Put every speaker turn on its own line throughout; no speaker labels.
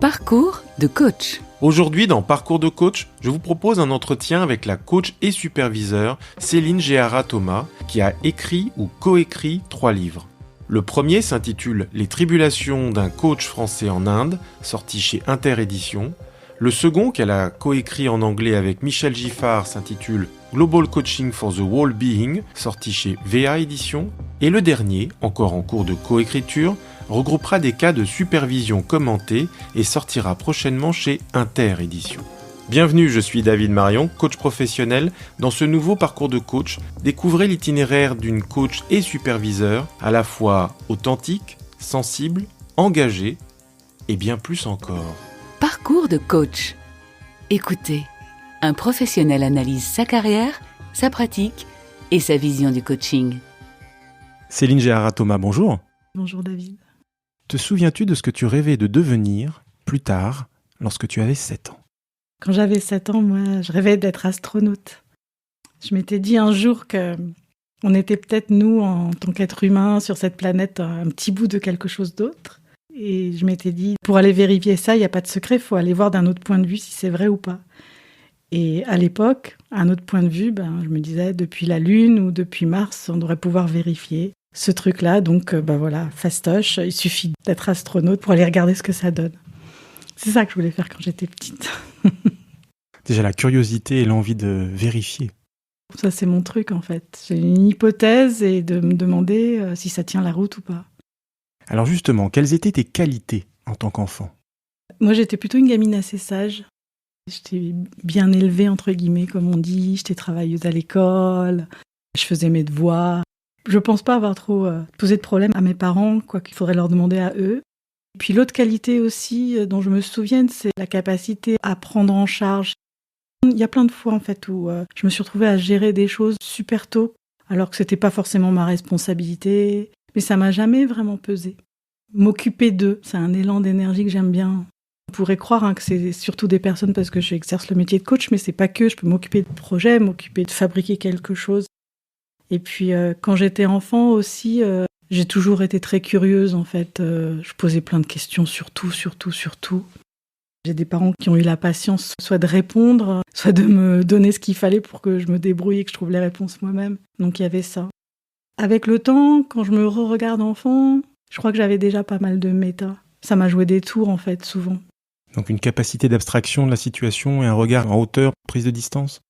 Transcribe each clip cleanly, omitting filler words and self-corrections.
Parcours de coach.
Aujourd'hui, dans Parcours de coach, je vous propose un entretien avec la coach et superviseur Céline Géhara Thomas, qui a écrit ou coécrit 3 livres. Le premier s'intitule « Les tribulations d'un coach français en Inde », sorti chez Inter Éditions. Le second, qu'elle a coécrit en anglais avec Michel Giffard, s'intitule « Global Coaching for the Well-Being », sorti chez VA Éditions. Et le dernier, encore en cours de coécriture, regroupera des cas de supervision commentés et sortira prochainement chez Inter Éditions. Bienvenue, je suis David Marion, coach professionnel. Dans ce nouveau parcours de coach, découvrez l'itinéraire d'une coach et superviseur à la fois authentique, sensible, engagée et bien plus encore.
Parcours de coach. Écoutez, un professionnel analyse sa carrière, sa pratique et sa vision du coaching.
Céline Géhara Thomas, bonjour.
Bonjour David.
Te souviens-tu de ce que tu rêvais de devenir plus tard, lorsque tu avais 7 ans ?
Quand j'avais 7 ans, moi, je rêvais d'être astronaute. Je m'étais dit un jour qu'on était peut-être, nous, en tant qu'êtres humains, sur cette planète, un petit bout de quelque chose d'autre. Et je m'étais dit, pour aller vérifier ça, il n'y a pas de secret, il faut aller voir d'un autre point de vue si c'est vrai ou pas. Et à l'époque, un autre point de vue, je me disais, depuis la Lune ou depuis Mars, on devrait pouvoir vérifier ce truc-là. Donc, voilà, fastoche, il suffit d'être astronaute pour aller regarder ce que ça donne. C'est ça que je voulais faire quand j'étais petite.
Déjà la curiosité et l'envie de vérifier.
Ça, c'est mon truc, en fait. J'ai une hypothèse et de me demander si ça tient la route ou pas.
Alors justement, quelles étaient tes qualités en tant qu'enfant ?
Moi, j'étais plutôt une gamine assez sage. J'étais bien élevée, entre guillemets, comme on dit. J'étais travailleuse à l'école. Je faisais mes devoirs. Je pense pas avoir trop posé de problème à mes parents, quoi qu'il faudrait leur demander à eux. Et puis l'autre qualité aussi dont je me souviens, c'est la capacité à prendre en charge. Il y a plein de fois en fait où je me suis retrouvée à gérer des choses super tôt, alors que c'était pas forcément ma responsabilité, mais ça m'a jamais vraiment pesé. M'occuper d'eux, c'est un élan d'énergie que j'aime bien. On pourrait croire que c'est surtout des personnes parce que j'exerce le métier de coach, mais c'est pas que. Je peux m'occuper de projets, m'occuper de fabriquer quelque chose. Et puis quand j'étais enfant aussi, j'ai toujours été très curieuse en fait. Je posais plein de questions sur tout. J'ai des parents qui ont eu la patience soit de répondre, soit de me donner ce qu'il fallait pour que je me débrouille et que je trouve les réponses moi-même. Donc il y avait ça. Avec le temps, quand je me re-regarde enfant, je crois que j'avais déjà pas mal de méta. Ça m'a joué des tours en fait, souvent.
Donc une capacité d'abstraction de la situation et un regard en hauteur, prise de distance ?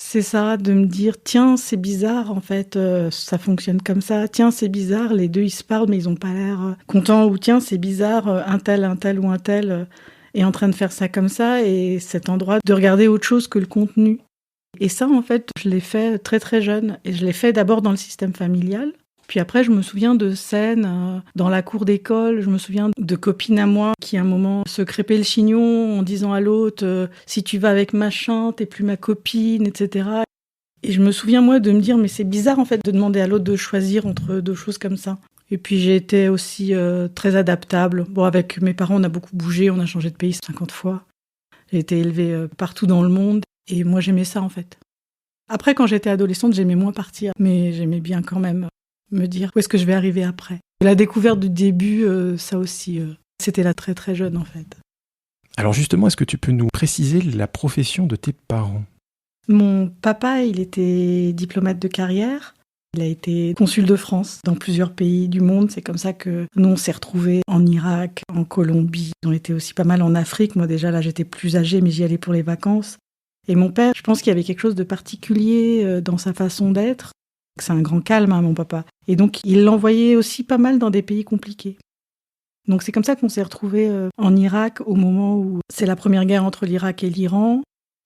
C'est ça, de me dire, tiens, c'est bizarre, en fait, ça fonctionne comme ça. Tiens, c'est bizarre, les deux, ils se parlent, mais ils n'ont pas l'air contents. Ou tiens, c'est bizarre, un tel ou un tel est en train de faire ça comme ça. Et cet endroit de regarder autre chose que le contenu. Et ça, en fait, je l'ai fait très, très jeune. Et je l'ai fait d'abord dans le système familial. Puis après, je me souviens de scènes dans la cour d'école. Je me souviens de copines à moi qui, à un moment, se crêpaient le chignon en disant à l'autre « Si tu vas avec machin, t'es plus ma copine, etc. » Et je me souviens, moi, de me dire « Mais c'est bizarre, en fait, de demander à l'autre de choisir entre deux choses comme ça. » Et puis, j'ai été aussi très adaptable. Bon, avec mes parents, on a beaucoup bougé, on a changé de pays 50 fois. J'ai été élevée partout dans le monde. Et moi, j'aimais ça, en fait. Après, quand j'étais adolescente, j'aimais moins partir. Mais j'aimais bien quand même me dire où est-ce que je vais arriver après. La découverte du début, ça aussi, c'était là très très jeune en fait.
Alors justement, est-ce que tu peux nous préciser la profession de tes parents ?
Mon papa, il était diplomate de carrière. Il a été consul de France dans plusieurs pays du monde. C'est comme ça que nous, on s'est retrouvés en Irak, en Colombie. On était aussi pas mal en Afrique. Moi déjà, là, j'étais plus âgée, mais j'y allais pour les vacances. Et mon père, je pense qu'il y avait quelque chose de particulier dans sa façon d'être. C'est un grand calme, mon papa. Et donc, il l'envoyait aussi pas mal dans des pays compliqués. Donc, c'est comme ça qu'on s'est retrouvés en Irak au moment où c'est la première guerre entre l'Irak et l'Iran.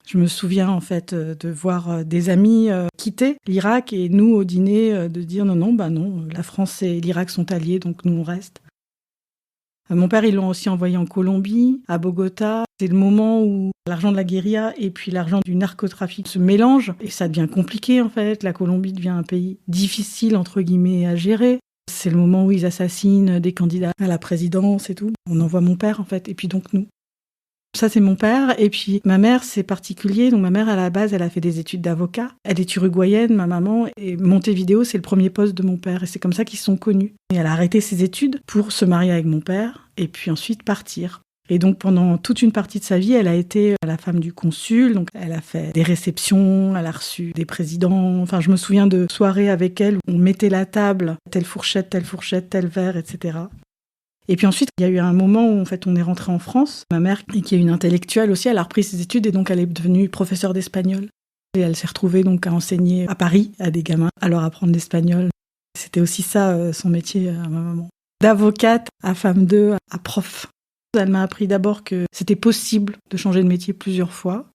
Je me souviens, en fait, de voir des amis quitter l'Irak et nous, au dîner, de dire non, la France et l'Irak sont alliés, donc nous, on reste. Mon père, ils l'ont aussi envoyé en Colombie, à Bogota. C'est le moment où l'argent de la guérilla et puis l'argent du narcotrafic se mélangent. Et ça devient compliqué, en fait. La Colombie devient un pays difficile, entre guillemets, à gérer. C'est le moment où ils assassinent des candidats à la présidence et tout. On envoie mon père, en fait, et puis donc nous. Ça, c'est mon père. Et puis, ma mère, c'est particulier. Donc, ma mère, à la base, elle a fait des études d'avocat. Elle est uruguayenne, ma maman. Et Montevideo, c'est le premier poste de mon père. Et c'est comme ça qu'ils se sont connus. Et elle a arrêté ses études pour se marier avec mon père et puis ensuite partir. Et donc pendant toute une partie de sa vie, elle a été la femme du consul, donc elle a fait des réceptions, elle a reçu des présidents. Enfin, je me souviens de soirées avec elle où on mettait la table, telle fourchette, tel verre, etc. Et puis ensuite, il y a eu un moment où en fait on est rentré en France. Ma mère, qui est une intellectuelle aussi, elle a repris ses études et donc elle est devenue professeure d'espagnol. Et elle s'est retrouvée donc à enseigner à Paris à des gamins, à leur apprendre l'espagnol. C'était aussi ça son métier à ma maman. D'avocate à femme 2 à prof. Elle m'a appris d'abord que c'était possible de changer de métier plusieurs fois.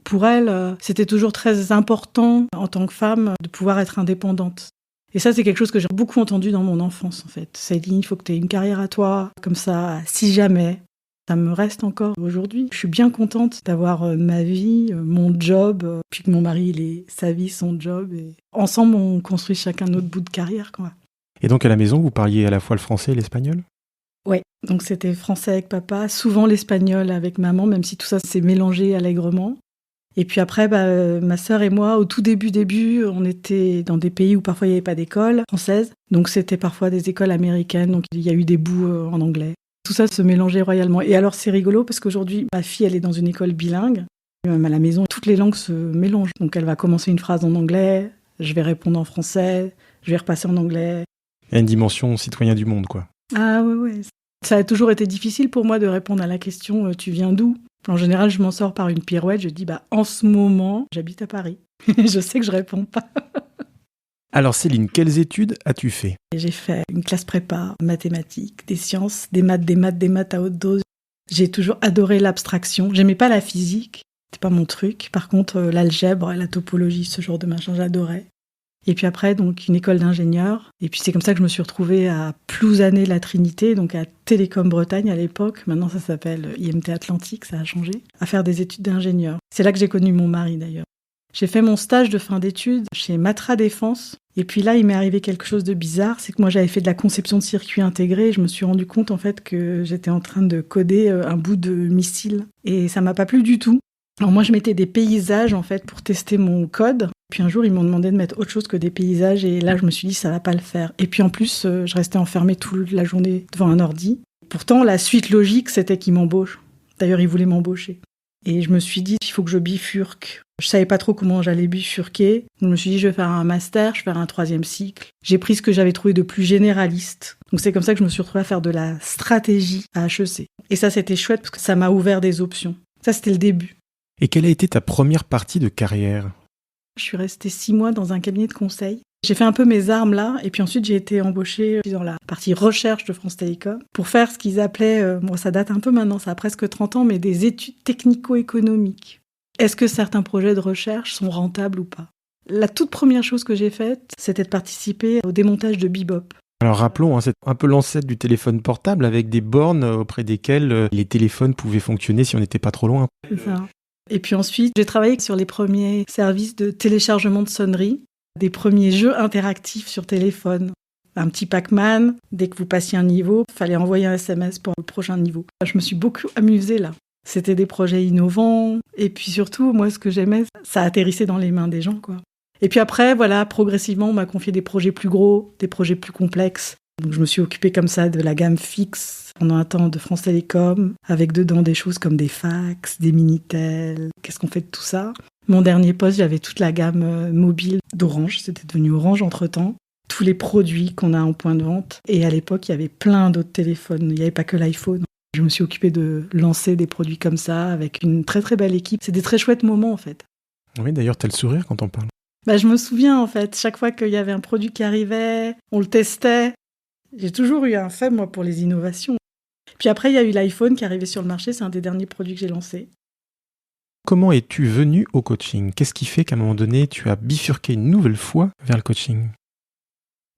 Pour elle, c'était toujours très important en tant que femme de pouvoir être indépendante. Et ça, c'est quelque chose que j'ai beaucoup entendu dans mon enfance, en fait. Céline, il faut que tu aies une carrière à toi, comme ça, si jamais. Ça me reste encore aujourd'hui. Je suis bien contente d'avoir ma vie, mon job, puis que mon mari, il ait sa vie, son job. Et ensemble, on construit chacun notre bout de carrière, quoi.
Et donc à la maison, vous parliez à la fois le français et l'espagnol ?
Ouais, donc c'était français avec papa, souvent l'espagnol avec maman, même si tout ça s'est mélangé allègrement. Et puis après, ma sœur et moi, au tout début, on était dans des pays où parfois il n'y avait pas d'école française. Donc c'était parfois des écoles américaines, donc il y a eu des bouts en anglais. Tout ça se mélangeait royalement. Et alors c'est rigolo parce qu'aujourd'hui, ma fille, elle est dans une école bilingue. Même à la maison, toutes les langues se mélangent. Donc elle va commencer une phrase en anglais, je vais répondre en français, je vais repasser en anglais.
Il y a une dimension citoyen du monde, quoi.
Ah ouais. Ça a toujours été difficile pour moi de répondre à la question « tu viens d'où ?» En général, je m'en sors par une pirouette, je dis « en ce moment, j'habite à Paris ». Je sais que je réponds pas.
Alors Céline, quelles études as-tu fait ?
J'ai fait une classe prépa, mathématiques, des sciences, des maths à haute dose. J'ai toujours adoré l'abstraction. J'aimais pas la physique, c'était pas mon truc. Par contre, l'algèbre, la topologie, ce genre de machin, j'adorais. Et puis après, donc, une école d'ingénieur. Et puis c'est comme ça que je me suis retrouvée à Plouzané-la Trinité, donc à Télécom Bretagne à l'époque. Maintenant, ça s'appelle IMT Atlantique, ça a changé. À faire des études d'ingénieur. C'est là que j'ai connu mon mari, d'ailleurs. J'ai fait mon stage de fin d'études chez Matra Défense. Et puis là, il m'est arrivé quelque chose de bizarre. C'est que moi, j'avais fait de la conception de circuits intégrés. Et je me suis rendu compte, en fait, que j'étais en train de coder un bout de missile. Et ça m'a pas plu du tout. Alors moi, je mettais des paysages, en fait, pour tester mon code. Puis un jour, ils m'ont demandé de mettre autre chose que des paysages. Et là, je me suis dit, ça va pas le faire. Et puis en plus, je restais enfermée toute la journée devant un ordi. Pourtant, la suite logique, c'était qu'ils m'embauchent. D'ailleurs, ils voulaient m'embaucher. Et je me suis dit, il faut que je bifurque. Je savais pas trop comment j'allais bifurquer. Donc je me suis dit, je vais faire un master, je vais faire un 3e cycle. J'ai pris ce que j'avais trouvé de plus généraliste. Donc c'est comme ça que je me suis retrouvée à faire de la stratégie à HEC. Et ça, c'était chouette parce que ça m'a ouvert des options. Ça, c'était le début.
Et quelle a été ta première partie de carrière ?
Je suis restée 6 mois dans un cabinet de conseil. J'ai fait un peu mes armes là, et puis ensuite j'ai été embauchée dans la partie recherche de France Télécom pour faire ce qu'ils appelaient, ça date un peu maintenant, ça a presque 30 ans, mais des études technico-économiques. Est-ce que certains projets de recherche sont rentables ou pas ? La toute première chose que j'ai faite, c'était de participer au démontage de Bebop.
Alors rappelons, c'est un peu l'ancêtre du téléphone portable avec des bornes auprès desquelles les téléphones pouvaient fonctionner si on n'était pas trop loin.
C'est ça. Et puis ensuite, j'ai travaillé sur les premiers services de téléchargement de sonneries, des premiers jeux interactifs sur téléphone. Un petit Pac-Man, dès que vous passiez un niveau, il fallait envoyer un SMS pour le prochain niveau. Je me suis beaucoup amusée là. C'était des projets innovants. Et puis surtout, moi, ce que j'aimais, ça atterrissait dans les mains des gens, quoi. Et puis après, voilà, progressivement, on m'a confié des projets plus gros, des projets plus complexes. Donc je me suis occupée comme ça de la gamme fixe pendant un temps de France Télécom, avec dedans des choses comme des fax, des Minitel. Qu'est-ce qu'on fait de tout ça ? Mon dernier poste, j'avais toute la gamme mobile d'Orange. C'était devenu Orange entre-temps. Tous les produits qu'on a en point de vente. Et à l'époque, il y avait plein d'autres téléphones. Il n'y avait pas que l'iPhone. Je me suis occupée de lancer des produits comme ça avec une très très belle équipe. C'est des très chouettes moments en fait.
Oui, d'ailleurs, t'as le sourire quand on parle.
Je me souviens en fait, chaque fois qu'il y avait un produit qui arrivait, on le testait. J'ai toujours eu un faible moi pour les innovations. Puis après, il y a eu l'iPhone qui est arrivé sur le marché. C'est un des derniers produits que j'ai lancé.
Comment es-tu venu au coaching ? Qu'est-ce qui fait qu'à un moment donné, tu as bifurqué une nouvelle fois vers le coaching ?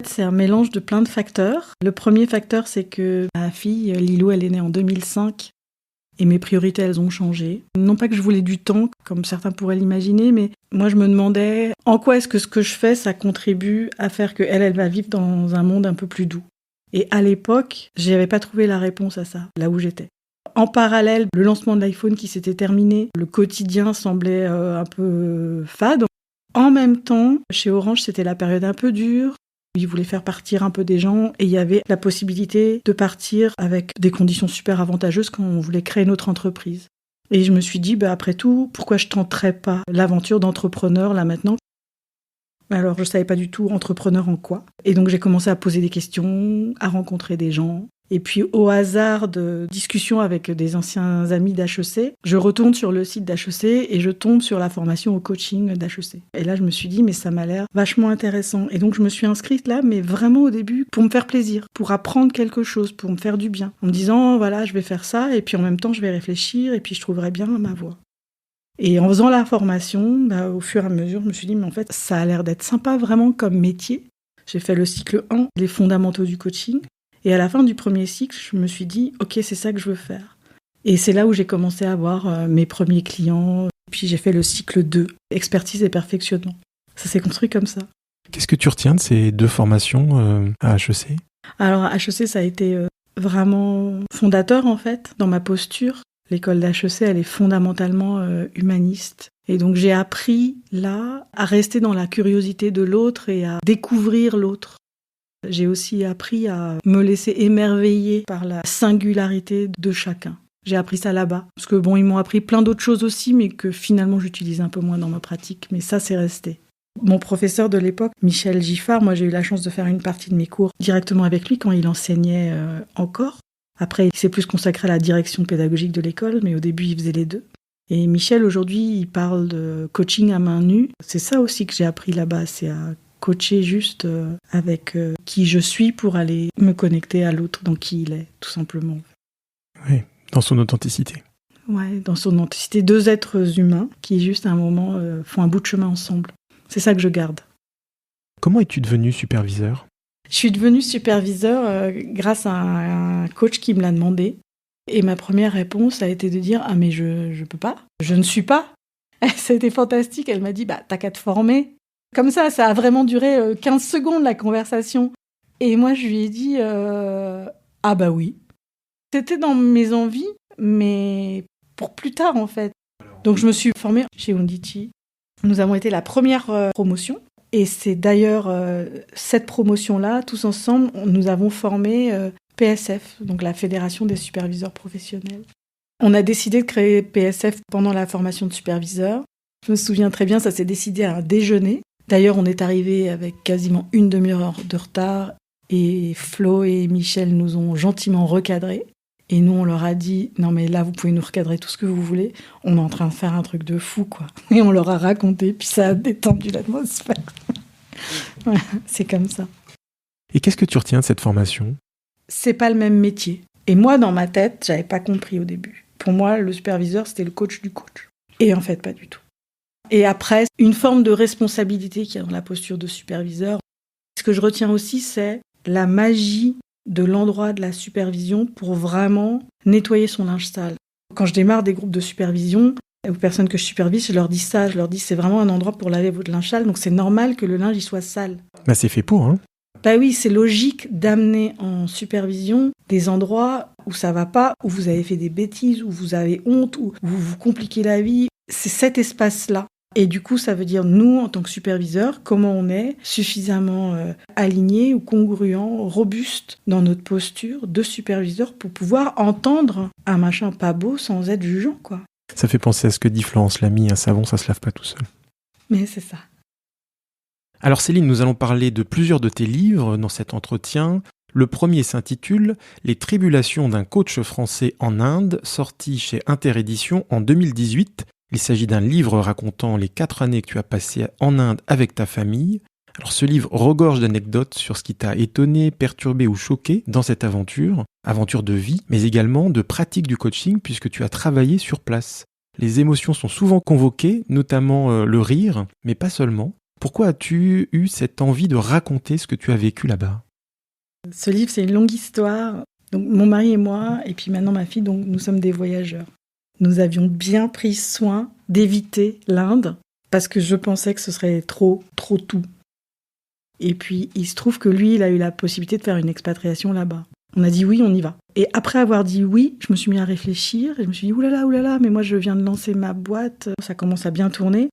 C'est un mélange de plein de facteurs. Le premier facteur, c'est que ma fille, Lilou, elle est née en 2005 et mes priorités, elles ont changé. Non pas que je voulais du temps, comme certains pourraient l'imaginer, mais moi, je me demandais en quoi est-ce que ce que je fais, ça contribue à faire qu'elle va vivre dans un monde un peu plus doux. Et à l'époque, je n'avais pas trouvé la réponse à ça, là où j'étais. En parallèle, le lancement de l'iPhone qui s'était terminé, le quotidien semblait un peu fade. En même temps, chez Orange, c'était la période un peu dure. Ils voulaient faire partir un peu des gens et il y avait la possibilité de partir avec des conditions super avantageuses quand on voulait créer notre entreprise. Et je me suis dit, après tout, pourquoi je tenterais pas l'aventure d'entrepreneur là maintenant ? Alors, je savais pas du tout entrepreneur en quoi. Et donc, j'ai commencé à poser des questions, à rencontrer des gens. Et puis, au hasard de discussions avec des anciens amis d'HEC, je retourne sur le site d'HEC et je tombe sur la formation au coaching d'HEC. Et là, je me suis dit, mais ça m'a l'air vachement intéressant. Et donc, je me suis inscrite là, mais vraiment au début, pour me faire plaisir, pour apprendre quelque chose, pour me faire du bien. En me disant, voilà, je vais faire ça, et puis en même temps, je vais réfléchir, et puis je trouverai bien ma voie. Et en faisant la formation, au fur et à mesure, je me suis dit, mais en fait, ça a l'air d'être sympa vraiment comme métier. J'ai fait le cycle 1, les fondamentaux du coaching. Et à la fin du premier cycle, je me suis dit, ok, c'est ça que je veux faire. Et c'est là où j'ai commencé à avoir mes premiers clients. Puis j'ai fait le cycle 2, expertise et perfectionnement. Ça s'est construit comme ça.
Qu'est-ce que tu retiens de ces 2 formations à HEC ?
Alors à HEC, ça a été vraiment fondateur en fait, dans ma posture. L'école d'HEC, elle est fondamentalement humaniste. Et donc j'ai appris là à rester dans la curiosité de l'autre et à découvrir l'autre. J'ai aussi appris à me laisser émerveiller par la singularité de chacun. J'ai appris ça là-bas. Parce que ils m'ont appris plein d'autres choses aussi, mais que finalement j'utilise un peu moins dans ma pratique. Mais ça, c'est resté. Mon professeur de l'époque, Michel Giffard, moi j'ai eu la chance de faire une partie de mes cours directement avec lui quand il enseignait encore. Après, il s'est plus consacré à la direction pédagogique de l'école, mais au début, il faisait les deux. Et Michel, aujourd'hui, il parle de coaching à main nue. C'est ça aussi que j'ai appris là-bas, c'est à coacher juste avec qui je suis pour aller me connecter à l'autre dans qui il est, tout simplement.
Oui, dans son authenticité.
Ouais, dans son authenticité. 2 êtres humains qui, juste à un moment, font un bout de chemin ensemble. C'est ça que je garde.
Comment es-tu devenu superviseur ?
Je suis devenue superviseur grâce à un coach qui me l'a demandé. Et ma première réponse a été de dire « Ah mais je peux pas, je ne suis pas ». C'était fantastique, elle m'a dit « T'as qu'à te former ». Comme ça a vraiment duré 15 secondes la conversation. Et moi je lui ai dit « Ah oui ». C'était dans mes envies, mais pour plus tard en fait. Donc je me suis formée chez Undici. Nous avons été la première promotion. Et c'est d'ailleurs cette promotion-là, tous ensemble, nous avons formé PSF, donc la Fédération des superviseurs professionnels. On a décidé de créer PSF pendant la formation de superviseur. Je me souviens très bien, ça s'est décidé à un déjeuner. D'ailleurs, on est arrivé avec quasiment une demi-heure de retard et Flo et Michel nous ont gentiment recadrés. Et nous, on leur a dit « Non mais là, vous pouvez nous recadrer tout ce que vous voulez. On est en train de faire un truc de fou, quoi. » Et on leur a raconté, puis ça a détendu l'atmosphère. Voilà, c'est comme ça.
Et qu'est-ce que tu retiens de cette formation ?
C'est pas le même métier. Et moi, dans ma tête, j'avais pas compris au début. Pour moi, le superviseur, c'était le coach du coach. Et en fait, pas du tout. Et après, une forme de responsabilité qu'il y a dans la posture de superviseur. Ce que je retiens aussi, c'est la magie de l'endroit de la supervision pour vraiment nettoyer son linge sale. Quand je démarre des groupes de supervision, aux personnes que je supervise, je leur dis ça, c'est vraiment un endroit pour laver votre linge sale, donc c'est normal que le linge y soit sale.
C'est fait pour, hein ?
Oui, c'est logique d'amener en supervision des endroits où ça va pas, où vous avez fait des bêtises, où vous avez honte, où vous vous compliquez la vie. C'est cet espace-là. Et du coup, ça veut dire, nous, en tant que superviseurs, comment on est suffisamment aligné ou congruent, robuste dans notre posture de superviseur pour pouvoir entendre un machin pas beau sans être jugeant, quoi.
Ça fait penser à ce que dit Florence Lamy, un savon, ça se lave pas tout seul.
Mais c'est ça.
Alors Céline, nous allons parler de plusieurs de tes livres dans cet entretien. Le premier s'intitule « Les tribulations d'un coach français en Inde », sorti chez Interéditions en 2018. Il s'agit d'un livre racontant les 4 années que tu as passées en Inde avec ta famille. Alors ce livre regorge d'anecdotes sur ce qui t'a étonné, perturbé ou choqué dans cette aventure de vie, mais également de pratique du coaching puisque tu as travaillé sur place. Les émotions sont souvent convoquées, notamment le rire, mais pas seulement. Pourquoi as-tu eu cette envie de raconter ce que tu as vécu là-bas ?
Ce livre, c'est une longue histoire. Donc, mon mari et moi, et puis maintenant ma fille, donc, nous sommes des voyageurs. Nous avions bien pris soin d'éviter l'Inde parce que je pensais que ce serait trop tout. Et puis, il se trouve que lui, il a eu la possibilité de faire une expatriation là-bas. On a dit oui, on y va. Et après avoir dit oui, je me suis mis à réfléchir et je me suis dit oulala, mais moi je viens de lancer ma boîte, ça commence à bien tourner.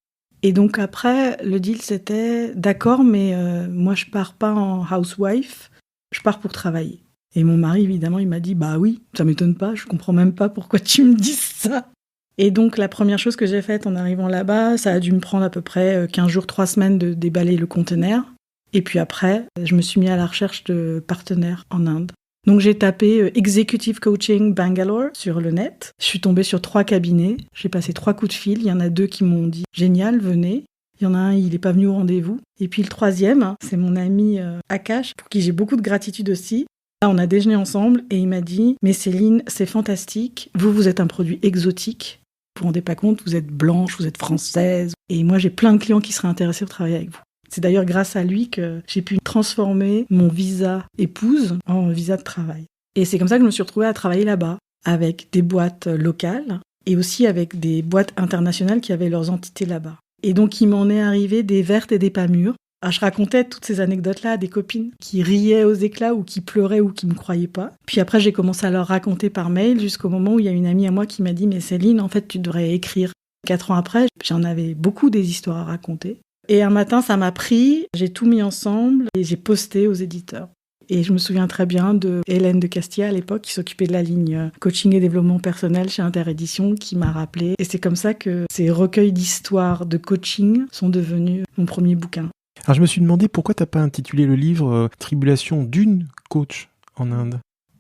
Et donc après, le deal c'était, d'accord, mais moi je pars pas en housewife, je pars pour travailler. Et mon mari, évidemment, il m'a dit, bah oui, ça m'étonne pas, je comprends même pas pourquoi tu me dis ça. Et donc la première chose que j'ai faite en arrivant là-bas, ça a dû me prendre à peu près 15 jours, 3 semaines de déballer le conteneur. Et puis après, je me suis mis à la recherche de partenaires en Inde. Donc j'ai tapé Executive Coaching Bangalore sur le net. Je suis tombée sur 3 cabinets. J'ai passé 3 coups de fil. Il y en a 2 qui m'ont dit « Génial, venez ». Il y en a un, il n'est pas venu au rendez-vous. Et puis le 3e, c'est mon ami Akash, pour qui j'ai beaucoup de gratitude aussi. Là, on a déjeuné ensemble et il m'a dit « Mais Céline, c'est fantastique. Vous êtes un produit exotique. Vous vous rendez pas compte, vous êtes blanche, vous êtes française. Et moi, j'ai plein de clients qui seraient intéressés pour travailler avec vous. » C'est d'ailleurs grâce à lui que j'ai pu transformer mon visa épouse en visa de travail. Et c'est comme ça que je me suis retrouvée à travailler là-bas, avec des boîtes locales et aussi avec des boîtes internationales qui avaient leurs entités là-bas. Et donc, il m'en est arrivé des vertes et des pas mûres. Alors, je racontais toutes ces anecdotes-là à des copines qui riaient aux éclats ou qui pleuraient ou qui ne me croyaient pas. Puis après, j'ai commencé à leur raconter par mail jusqu'au moment où il y a une amie à moi qui m'a dit « Mais Céline, en fait, tu devrais écrire. » 4 ans après, j'en avais beaucoup des histoires à raconter. Et un matin, ça m'a pris, j'ai tout mis ensemble et j'ai posté aux éditeurs. Et je me souviens très bien de Hélène de Castilla à l'époque, qui s'occupait de la ligne coaching et développement personnel chez Interédition, qui m'a rappelé. Et c'est comme ça que ces recueils d'histoires de coaching sont devenus mon premier bouquin.
Alors je me suis demandé pourquoi t'as pas intitulé le livre Tribulation d'une coach en Inde.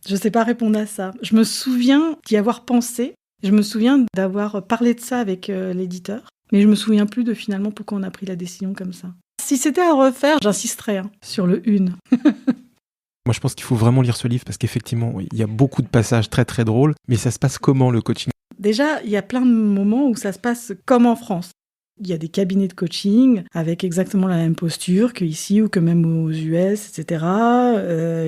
Je sais pas répondre à ça. Je me souviens d'y avoir pensé. Je me souviens d'avoir parlé de ça avec l'éditeur. Mais je me souviens plus de finalement pourquoi on a pris la décision comme ça. Si c'était à refaire, j'insisterais sur le une.
Moi, je pense qu'il faut vraiment lire ce livre parce qu'effectivement, il y a beaucoup de passages très très drôles. Mais ça se passe comment le coaching ?
Déjà, il y a plein de moments où ça se passe comme en France. Il y a des cabinets de coaching avec exactement la même posture qu'ici ou que même aux US, etc.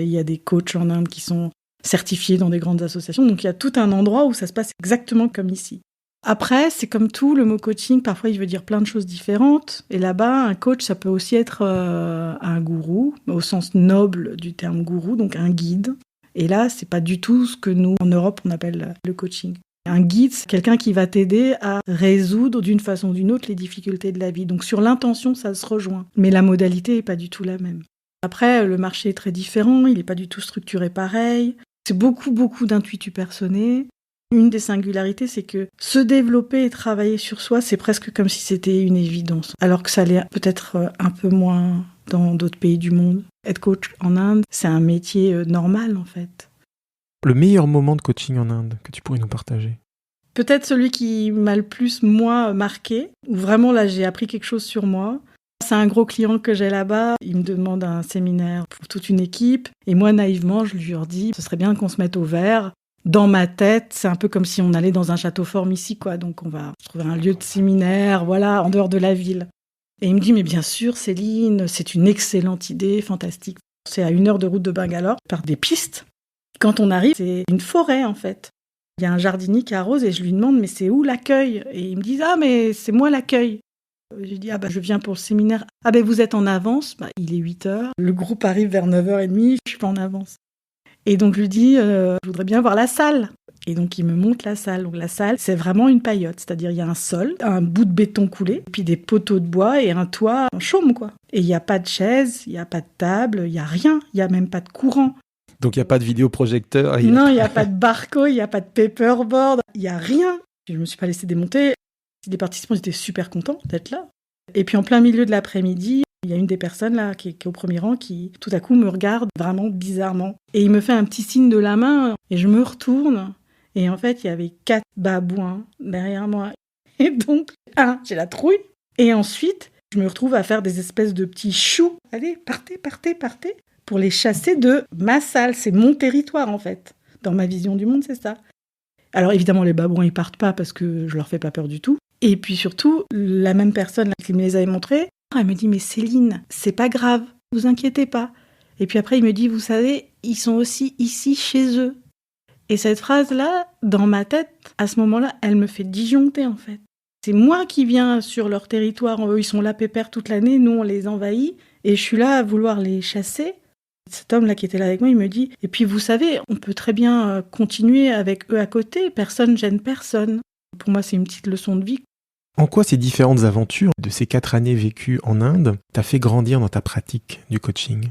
Il y a des coachs en Inde qui sont certifiés dans des grandes associations. Donc il y a tout un endroit où ça se passe exactement comme ici. Après, c'est comme tout, le mot coaching, parfois il veut dire plein de choses différentes. Et là-bas, un coach, ça peut aussi être un gourou, au sens noble du terme gourou, donc un guide. Et là, c'est pas du tout ce que nous, en Europe, on appelle le coaching. Un guide, c'est quelqu'un qui va t'aider à résoudre d'une façon ou d'une autre les difficultés de la vie. Donc sur l'intention, ça se rejoint. Mais la modalité est pas du tout la même. Après, le marché est très différent, il n'est pas du tout structuré pareil. C'est beaucoup d'intuitu personné. Une des singularités, c'est que se développer et travailler sur soi, c'est presque comme si c'était une évidence. Alors que ça l'est peut-être un peu moins dans d'autres pays du monde. Être coach en Inde, c'est un métier normal en fait.
Le meilleur moment de coaching en Inde que tu pourrais nous partager ?
Peut-être celui qui m'a le plus, moi, marqué, où vraiment là, j'ai appris quelque chose sur moi. C'est un gros client que j'ai là-bas. Il me demande un séminaire pour toute une équipe. Et moi, naïvement, je lui redis, ce serait bien qu'on se mette au vert. Dans ma tête, c'est un peu comme si on allait dans un château fort ici, quoi. Donc, on va trouver un lieu de séminaire, voilà, en dehors de la ville. Et il me dit, mais bien sûr, Céline, c'est une excellente idée, fantastique. C'est à 1 heure de route de Bangalore, par des pistes. Quand on arrive, c'est une forêt, en fait. Il y a un jardinier qui arrose et je lui demande, mais c'est où l'accueil ? Et il me dit, ah, mais c'est moi l'accueil. J'ai dit, je viens pour le séminaire. Ah, vous êtes en avance ? Il est 8 heures. Le groupe arrive vers 9h30, je suis pas en avance. Et donc, je lui dis, je voudrais bien voir la salle. Et donc, il me montre la salle. Donc, la salle, c'est vraiment une paillote. C'est-à-dire, il y a un sol, un bout de béton coulé, puis des poteaux de bois et un toit en chaume, quoi. Et il n'y a pas de chaise, il n'y a pas de table, il n'y a rien. Il n'y a même pas de courant.
Donc, il n'y a pas de vidéoprojecteur.
Non, il n'y a pas de barco, il n'y a pas de paperboard. Il n'y a rien. Je ne me suis pas laissée démonter. Les participants étaient super contents d'être là. Et puis, en plein milieu de l'après-midi, il y a une des personnes là qui est au premier rang qui, tout à coup, me regarde vraiment bizarrement. Et il me fait un petit signe de la main et je me retourne. Et en fait, il y avait 4 babouins derrière moi. Et donc, j'ai la trouille. Et ensuite, je me retrouve à faire des espèces de petits choux. Allez, partez. Pour les chasser de ma salle. C'est mon territoire, en fait. Dans ma vision du monde, c'est ça. Alors, évidemment, les babouins, ils partent pas parce que je leur fais pas peur du tout. Et puis surtout, la même personne là, qui me les avait montrés, elle me dit « Mais Céline, c'est pas grave, vous inquiétez pas ». Et puis après, il me dit « Vous savez, ils sont aussi ici chez eux ». Et cette phrase-là, dans ma tête, à ce moment-là, elle me fait disjoncter en fait. C'est moi qui viens sur leur territoire, eux, ils sont là pépères toute l'année, nous on les envahit, et je suis là à vouloir les chasser. Cet homme-là qui était là avec moi, il me dit « Et puis vous savez, on peut très bien continuer avec eux à côté, personne gêne personne ». Pour moi, c'est une petite leçon de vie.
En quoi ces différentes aventures de ces 4 années vécues en Inde t'a fait grandir dans ta pratique du coaching ?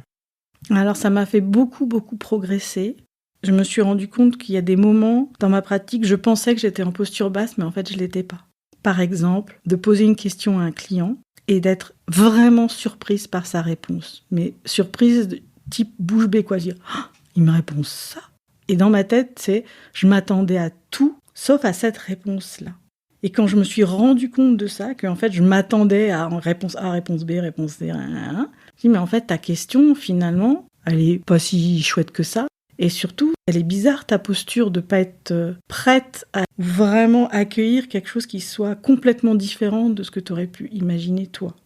Alors ça m'a fait beaucoup progresser. Je me suis rendu compte qu'il y a des moments dans ma pratique, je pensais que j'étais en posture basse, mais en fait je l'étais pas. Par exemple, de poser une question à un client et d'être vraiment surprise par sa réponse. Mais surprise de type bouche bée, quoi. Dire, il me répond ça. Et dans ma tête, je m'attendais à tout, sauf à cette réponse-là. Et quand je me suis rendu compte de ça, qu'en fait je m'attendais à réponse A, réponse B, réponse C, je dis, mais en fait ta question, finalement, elle est pas si chouette que ça. Et surtout, elle est bizarre ta posture de pas être prête à vraiment accueillir quelque chose qui soit complètement différent de ce que tu aurais pu imaginer toi.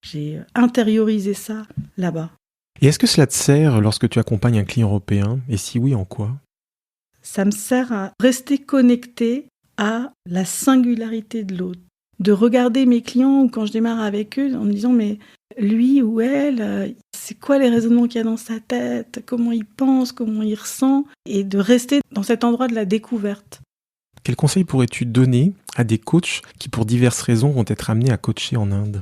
J'ai intériorisé ça là-bas.
Et est-ce que cela te sert lorsque tu accompagnes un client européen ? Et si oui, en quoi ?
Ça me sert à rester connecté à la singularité de l'autre. De regarder mes clients ou quand je démarre avec eux en me disant mais lui ou elle, c'est quoi les raisonnements qu'il y a dans sa tête, comment il pense, comment il ressent, et de rester dans cet endroit de la découverte.
Quels conseils pourrais-tu donner à des coachs qui pour diverses raisons vont être amenés à coacher en Inde ?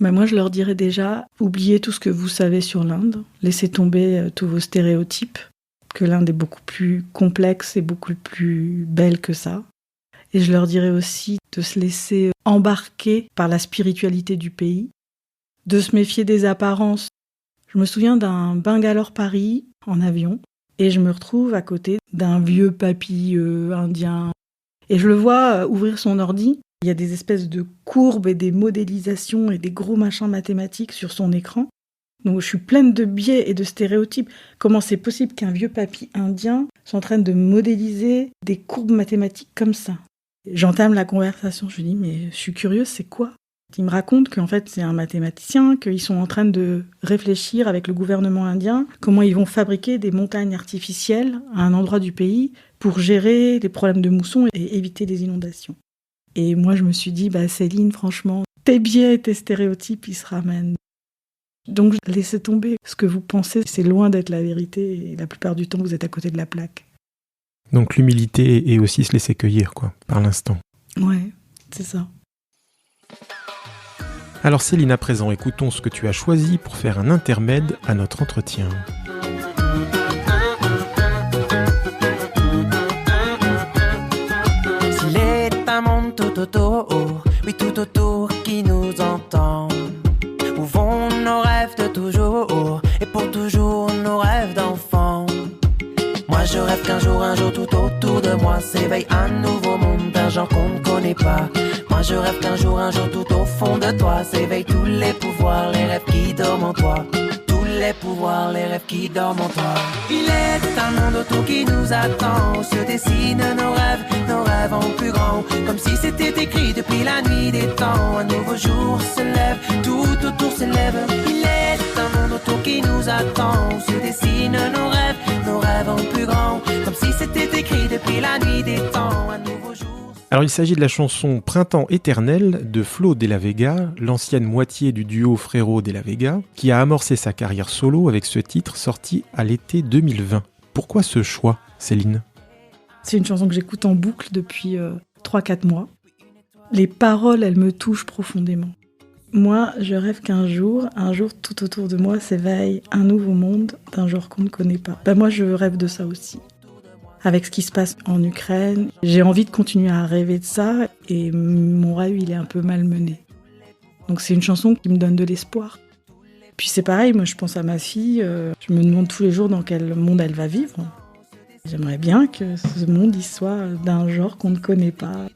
Moi je leur dirais déjà, oubliez tout ce que vous savez sur l'Inde, laissez tomber tous vos stéréotypes, que l'Inde est beaucoup plus complexe et beaucoup plus belle que ça. Et je leur dirais aussi de se laisser embarquer par la spiritualité du pays, de se méfier des apparences. Je me souviens d'un Bangalore-Paris en avion, et je me retrouve à côté d'un vieux papy indien. Et je le vois ouvrir son ordi. Il y a des espèces de courbes et des modélisations et des gros machins mathématiques sur son écran. Donc je suis pleine de biais et de stéréotypes. Comment c'est possible qu'un vieux papy indien soit en train de modéliser des courbes mathématiques comme ça ? J'entame la conversation, je lui dis, mais je suis curieuse, c'est quoi ? Il me raconte qu'en fait c'est un mathématicien, qu'ils sont en train de réfléchir avec le gouvernement indien comment ils vont fabriquer des montagnes artificielles à un endroit du pays pour gérer les problèmes de mousson et éviter les inondations. Et moi je me suis dit, Céline, franchement, tes biais et tes stéréotypes, ils se ramènent. Donc laissez tomber. Ce que vous pensez, c'est loin d'être la vérité et la plupart du temps vous êtes à côté de la plaque.
Donc l'humilité et aussi se laisser cueillir, par l'instant.
Ouais, c'est ça.
Alors Céline, à présent, écoutons ce que tu as choisi pour faire un intermède à notre entretien.
S'il est un monde tout autour, oui tout autour qui nous entend, où vont nos rêves de toujours, et pour toujours nos rêves d'enfant. Moi je rêve qu'un jour tout autour de moi s'éveille un nouveau monde d'un genre qu'on ne connaît pas. Moi je rêve qu'un jour tout au fond de toi s'éveillent tous les pouvoirs, les rêves qui dorment en toi. Tous les pouvoirs, les rêves qui dorment en toi. Il est un monde autour qui nous attend, où se dessinent nos rêves en plus grand. Comme si c'était écrit depuis la nuit des temps. Un nouveau jour se lève, tout autour se lève. Il est un monde autour qui nous attend, où se dessinent nos rêves en plus grand. Comme si c'était écrit depuis la nuit des temps. Un nouveau jour.
Alors il s'agit de la chanson Printemps éternel de Flo de la Vega, l'ancienne moitié du duo Frérot de la Vega, qui a amorcé sa carrière solo avec ce titre sorti à l'été 2020. Pourquoi ce choix, Céline ?
C'est une chanson que j'écoute en boucle depuis 3-4 mois. Les paroles, elles me touchent profondément. Moi, je rêve qu'un jour, tout autour de moi s'éveille un nouveau monde d'un genre qu'on ne connaît pas. Moi, je rêve de ça aussi. Avec ce qui se passe en Ukraine, j'ai envie de continuer à rêver de ça et mon rêve, il est un peu malmené. Donc c'est une chanson qui me donne de l'espoir. Puis c'est pareil, moi je pense à ma fille, je me demande tous les jours dans quel monde elle va vivre. J'aimerais bien que ce monde il soit d'un genre qu'on ne connaît pas.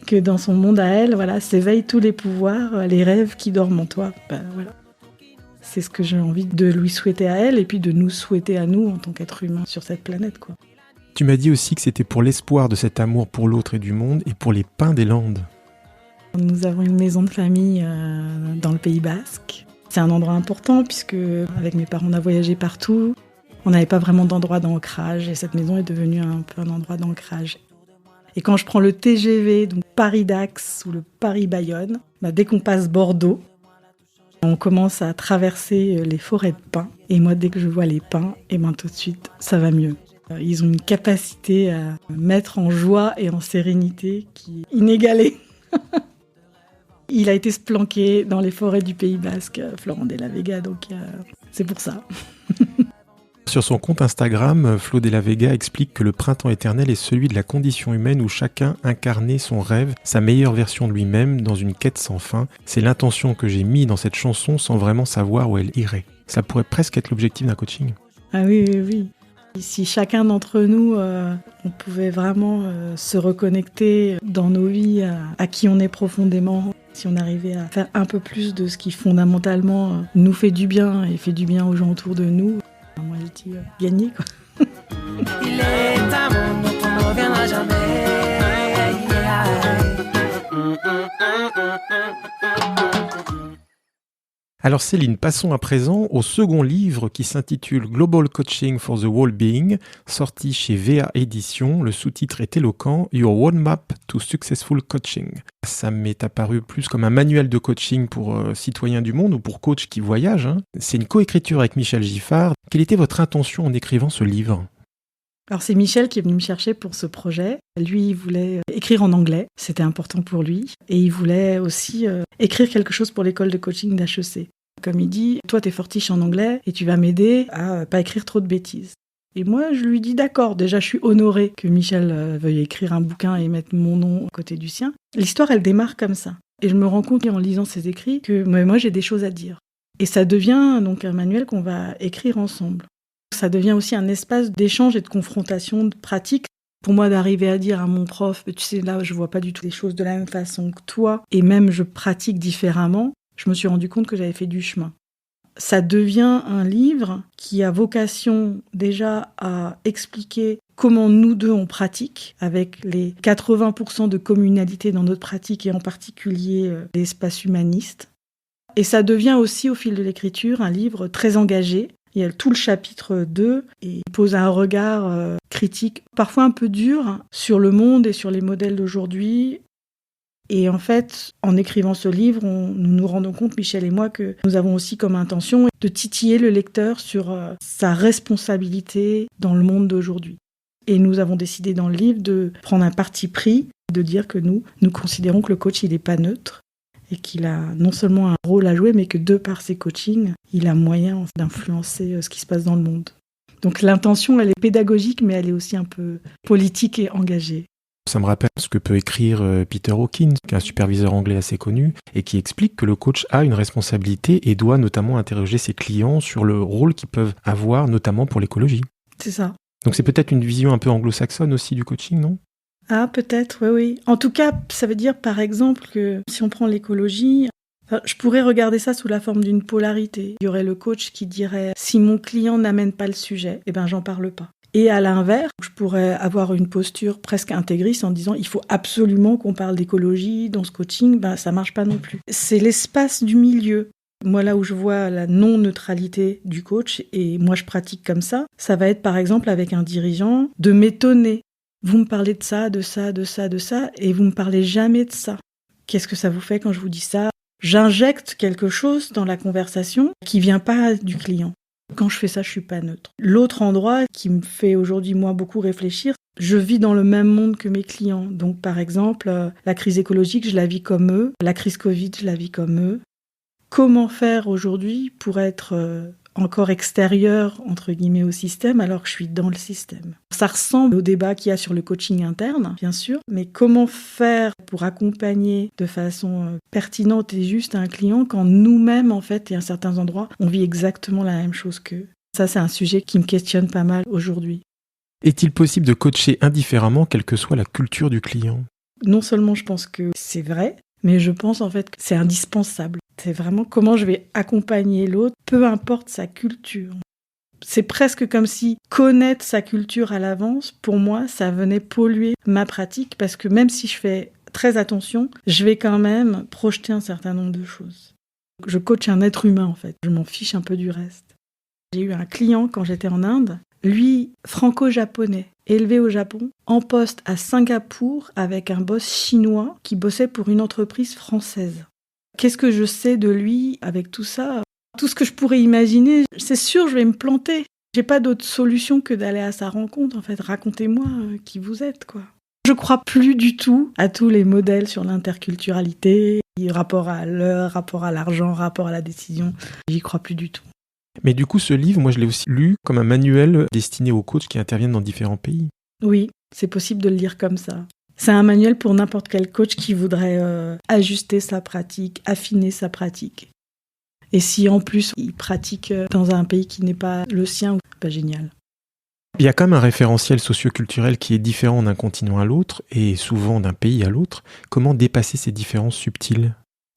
Que dans son monde à elle, s'éveillent tous les pouvoirs, les rêves qui dorment en toi. Voilà. C'est ce que j'ai envie de lui souhaiter à elle et puis de nous souhaiter à nous en tant qu'êtres humains sur cette planète, quoi.
Tu m'as dit aussi que c'était pour l'espoir de cet amour pour l'autre et du monde et pour les pins des Landes.
Nous avons une maison de famille dans le Pays Basque. C'est un endroit important puisque avec mes parents on a voyagé partout. On n'avait pas vraiment d'endroit d'ancrage et cette maison est devenue un peu un endroit d'ancrage. Et quand je prends le TGV, donc Paris-Dax ou le Paris-Bayonne, dès qu'on passe Bordeaux, on commence à traverser les forêts de pins. Et moi, dès que je vois les pins, tout de suite, ça va mieux. Ils ont une capacité à mettre en joie et en sérénité qui est inégalée. Il a été se planquer dans les forêts du Pays Basque, Florent de la Vega, donc c'est pour ça.
Sur son compte Instagram, Flo de la Vega explique que le printemps éternel est celui de la condition humaine où chacun incarnait son rêve, sa meilleure version de lui-même, dans une quête sans fin. C'est l'intention que j'ai mis dans cette chanson sans vraiment savoir où elle irait. Ça pourrait presque être l'objectif d'un coaching.
Ah oui. Si chacun d'entre nous, on pouvait vraiment se reconnecter dans nos vies à qui on est profondément, si on arrivait à faire un peu plus de ce qui fondamentalement nous fait du bien et fait du bien aux gens autour de nous, moi je dis gagner quoi.
Il est un monde dont on ne reviendra jamais.
Alors Céline, passons à présent au second livre qui s'intitule Global Coaching for the Well-Being, sorti chez VA Éditions. Le sous-titre est éloquent, Your Roadmap to Successful Coaching. Ça m'est apparu plus comme un manuel de coaching pour citoyens du monde ou pour coachs qui voyagent. C'est une coécriture avec Michel Giffard. Quelle était votre intention en écrivant ce livre ?
Alors c'est Michel qui est venu me chercher pour ce projet. Lui, il voulait écrire en anglais, c'était important pour lui. Et il voulait aussi écrire quelque chose pour l'école de coaching d'HEC. Comme il dit, toi t'es fortiche en anglais et tu vas m'aider à pas écrire trop de bêtises. Et moi je lui dis d'accord, déjà je suis honorée que Michel veuille écrire un bouquin et mettre mon nom à côté du sien. L'histoire elle démarre comme ça. Et je me rends compte en lisant ses écrits que moi j'ai des choses à dire. Et ça devient donc un manuel qu'on va écrire ensemble. Ça devient aussi un espace d'échange et de confrontation de pratique. Pour moi, d'arriver à dire à mon prof, tu sais, là, je vois pas du tout les choses de la même façon que toi, et même je pratique différemment, je me suis rendu compte que j'avais fait du chemin. Ça devient un livre qui a vocation déjà à expliquer comment nous deux on pratique, avec les 80% de communalité dans notre pratique, et en particulier l'espace humaniste. Et ça devient aussi, au fil de l'écriture, un livre très engagé. Il y a tout le chapitre 2 et il pose un regard critique, parfois un peu dur, sur le monde et sur les modèles d'aujourd'hui. Et en fait, en écrivant ce livre, nous nous rendons compte, Michel et moi, que nous avons aussi comme intention de titiller le lecteur sur sa responsabilité dans le monde d'aujourd'hui. Et nous avons décidé dans le livre de prendre un parti pris, de dire que nous considérons que le coach, il n'est pas neutre. Et qu'il a non seulement un rôle à jouer, mais que de par ses coachings, il a moyen d'influencer ce qui se passe dans le monde. Donc l'intention, elle est pédagogique, mais elle est aussi un peu politique et engagée.
Ça me rappelle ce que peut écrire Peter Hawkins, qui est un superviseur anglais assez connu, et qui explique que le coach a une responsabilité et doit notamment interroger ses clients sur le rôle qu'ils peuvent avoir, notamment pour l'écologie.
C'est ça.
Donc c'est peut-être une vision un peu anglo-saxonne aussi du coaching, non ?
Ah, peut-être, oui. En tout cas, ça veut dire, par exemple, que si on prend l'écologie, je pourrais regarder ça sous la forme d'une polarité. Il y aurait le coach qui dirait « si mon client n'amène pas le sujet, j'en parle pas ». Et à l'inverse, je pourrais avoir une posture presque intégriste en disant « il faut absolument qu'on parle d'écologie dans ce coaching », ça marche pas non plus. C'est l'espace du milieu. Moi, là où je vois la non-neutralité du coach, et moi je pratique comme ça va être par exemple avec un dirigeant de m'étonner. Vous me parlez de ça, et vous me parlez jamais de ça. Qu'est-ce que ça vous fait quand je vous dis ça ? J'injecte quelque chose dans la conversation qui vient pas du client. Quand je fais ça, je suis pas neutre. L'autre endroit qui me fait aujourd'hui, moi, beaucoup réfléchir, je vis dans le même monde que mes clients. Donc, par exemple, la crise écologique, je la vis comme eux. La crise Covid, je la vis comme eux. Comment faire aujourd'hui pour être encore extérieur, entre guillemets, au système, alors que je suis dans le système. Ça ressemble au débat qu'il y a sur le coaching interne, bien sûr, mais comment faire pour accompagner de façon pertinente et juste un client quand nous-mêmes, en fait, et à certains endroits, on vit exactement la même chose qu'eux. Ça, c'est un sujet qui me questionne pas mal aujourd'hui.
Est-il possible de coacher indifféremment, quelle que soit la culture du client ?
Non seulement je pense que c'est vrai, mais je pense en fait que c'est indispensable. C'est vraiment comment je vais accompagner l'autre, peu importe sa culture. C'est presque comme si connaître sa culture à l'avance, pour moi, ça venait polluer ma pratique, parce que même si je fais très attention, je vais quand même projeter un certain nombre de choses. Je coach un être humain, en fait. Je m'en fiche un peu du reste. J'ai eu un client quand j'étais en Inde, lui, franco-japonais, élevé au Japon, en poste à Singapour avec un boss chinois qui bossait pour une entreprise française. Qu'est-ce que je sais de lui avec tout ça ? Tout ce que je pourrais imaginer, c'est sûr, je vais me planter. J'ai pas d'autre solution que d'aller à sa rencontre, en fait. Racontez-moi qui vous êtes, quoi. Je crois plus du tout à tous les modèles sur l'interculturalité. Rapport à l'heure, rapport à l'argent, rapport à la décision, j'y crois plus du tout.
Mais du coup, ce livre, moi je l'ai aussi lu comme un manuel destiné aux coachs qui interviennent dans différents pays.
Oui, c'est possible de le lire comme ça. C'est un manuel pour n'importe quel coach qui voudrait ajuster sa pratique, affiner sa pratique. Et si en plus il pratique dans un pays qui n'est pas le sien, génial.
Il y a quand même un référentiel socioculturel qui est différent d'un continent à l'autre et souvent d'un pays à l'autre. Comment dépasser ces différences subtiles ?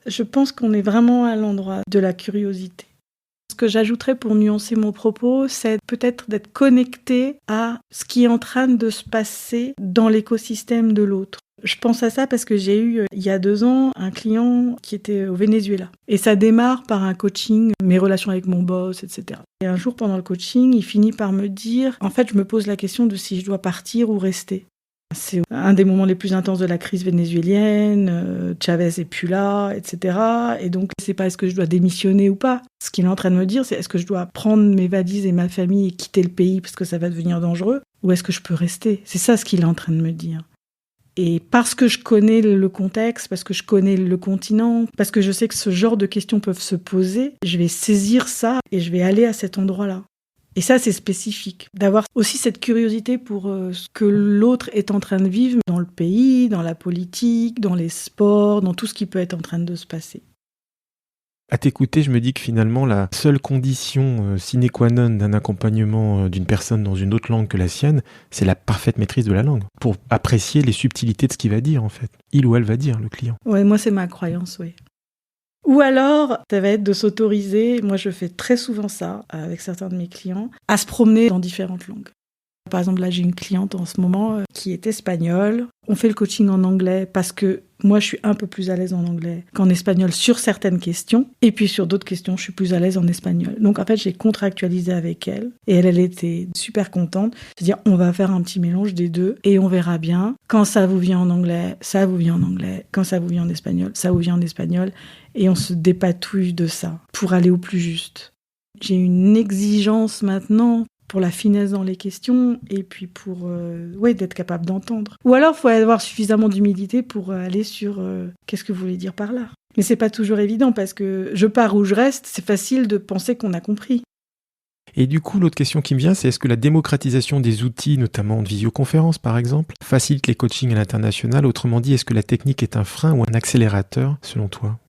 Je pense qu'on est vraiment à l'endroit de la curiosité. Ce que j'ajouterais pour nuancer mon propos, c'est peut-être d'être connecté à ce qui est en train de se passer dans l'écosystème de l'autre. Je pense à ça parce que j'ai eu, il y a 2 ans, un client qui était au Venezuela. Et ça démarre par un coaching, mes relations avec mon boss, etc. Et un jour, pendant le coaching, il finit par me dire, en fait, je me pose la question de si je dois partir ou rester. C'est un des moments les plus intenses de la crise vénézuélienne, Chavez est plus là, etc. Et donc, c'est pas est-ce que je dois démissionner ou pas. Ce qu'il est en train de me dire, c'est est-ce que je dois prendre mes valises et ma famille et quitter le pays parce que ça va devenir dangereux, ou est-ce que je peux rester ? C'est ça ce qu'il est en train de me dire. Et parce que je connais le contexte, parce que je connais le continent, parce que je sais que ce genre de questions peuvent se poser, je vais saisir ça et je vais aller à cet endroit-là. Et ça, c'est spécifique. D'avoir aussi cette curiosité pour ce que l'autre est en train de vivre dans le pays, dans la politique, dans les sports, dans tout ce qui peut être en train de se passer.
À t'écouter, je me dis que finalement, la seule condition sine qua non d'un accompagnement d'une personne dans une autre langue que la sienne, c'est la parfaite maîtrise de la langue, pour apprécier les subtilités de ce qu'il va dire, en fait. Il ou elle va dire, le client.
Ouais, moi, c'est ma croyance, oui. Ou alors, ça va être de s'autoriser, moi je fais très souvent ça avec certains de mes clients, à se promener dans différentes langues. Par exemple, là j'ai une cliente en ce moment qui est espagnole. On fait le coaching en anglais parce que moi je suis un peu plus à l'aise en anglais qu'en espagnol sur certaines questions. Et puis sur d'autres questions, je suis plus à l'aise en espagnol. Donc en fait, j'ai contractualisé avec elle et elle était super contente. C'est-à-dire, on va faire un petit mélange des deux et on verra bien. Quand ça vous vient en anglais, ça vous vient en anglais. Quand ça vous vient en espagnol, ça vous vient en espagnol. Et on se dépatouille de ça pour aller au plus juste. J'ai une exigence maintenant pour la finesse dans les questions et puis pour d'être capable d'entendre. Ou alors, il faut avoir suffisamment d'humilité pour aller sur qu'est-ce que vous voulez dire par là. Mais c'est pas toujours évident parce que je pars ou je reste, c'est facile de penser qu'on a compris.
Et du coup, l'autre question qui me vient, c'est est-ce que la démocratisation des outils, notamment de visioconférence par exemple, facilite les coachings à l'international ? Autrement dit, est-ce que la technique est un frein ou un accélérateur selon toi ?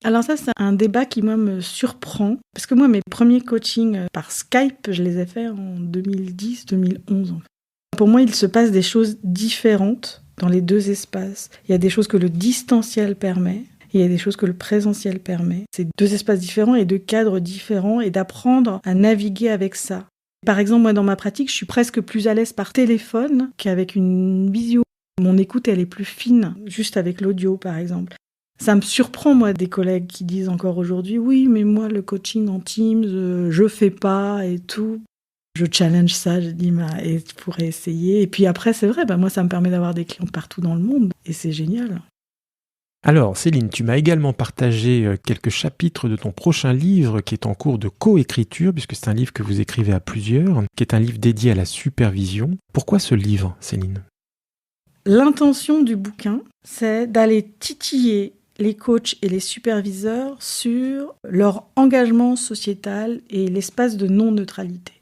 Alors ça, c'est un débat qui, moi, me surprend. Parce que moi, mes premiers coachings par Skype, je les ai faits en 2010-2011. En fait. Pour moi, il se passe des choses différentes dans les deux espaces. Il y a des choses que le distanciel permet, et il y a des choses que le présentiel permet. C'est 2 espaces différents et 2 cadres différents, et d'apprendre à naviguer avec ça. Par exemple, moi, dans ma pratique, je suis presque plus à l'aise par téléphone qu'avec une visio. Mon écoute, elle est plus fine, juste avec l'audio, par exemple. Ça me surprend, moi, des collègues qui disent encore aujourd'hui « Oui, mais moi, le coaching en Teams, je fais pas et tout. » Je challenge ça, je dis « Et tu pourrais essayer. » Et puis après, c'est vrai, moi, ça me permet d'avoir des clients partout dans le monde. Et c'est génial.
Alors, Céline, tu m'as également partagé quelques chapitres de ton prochain livre qui est en cours de coécriture, puisque c'est un livre que vous écrivez à plusieurs, qui est un livre dédié à la supervision. Pourquoi ce livre, Céline ?
L'intention du bouquin, c'est d'aller titiller les coachs et les superviseurs sur leur engagement sociétal et l'espace de non-neutralité.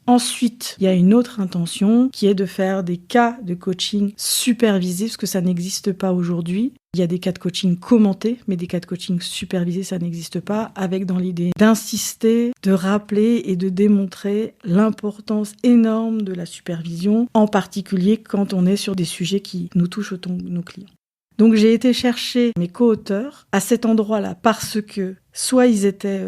Ensuite, il y a une autre intention qui est de faire des cas de coaching supervisés, parce que ça n'existe pas aujourd'hui. Il y a des cas de coaching commentés, mais des cas de coaching supervisés, ça n'existe pas, avec dans l'idée d'insister, de rappeler et de démontrer l'importance énorme de la supervision, en particulier quand on est sur des sujets qui nous touchent autant que nos clients. Donc j'ai été chercher mes co-auteurs à cet endroit-là parce que soit ils étaient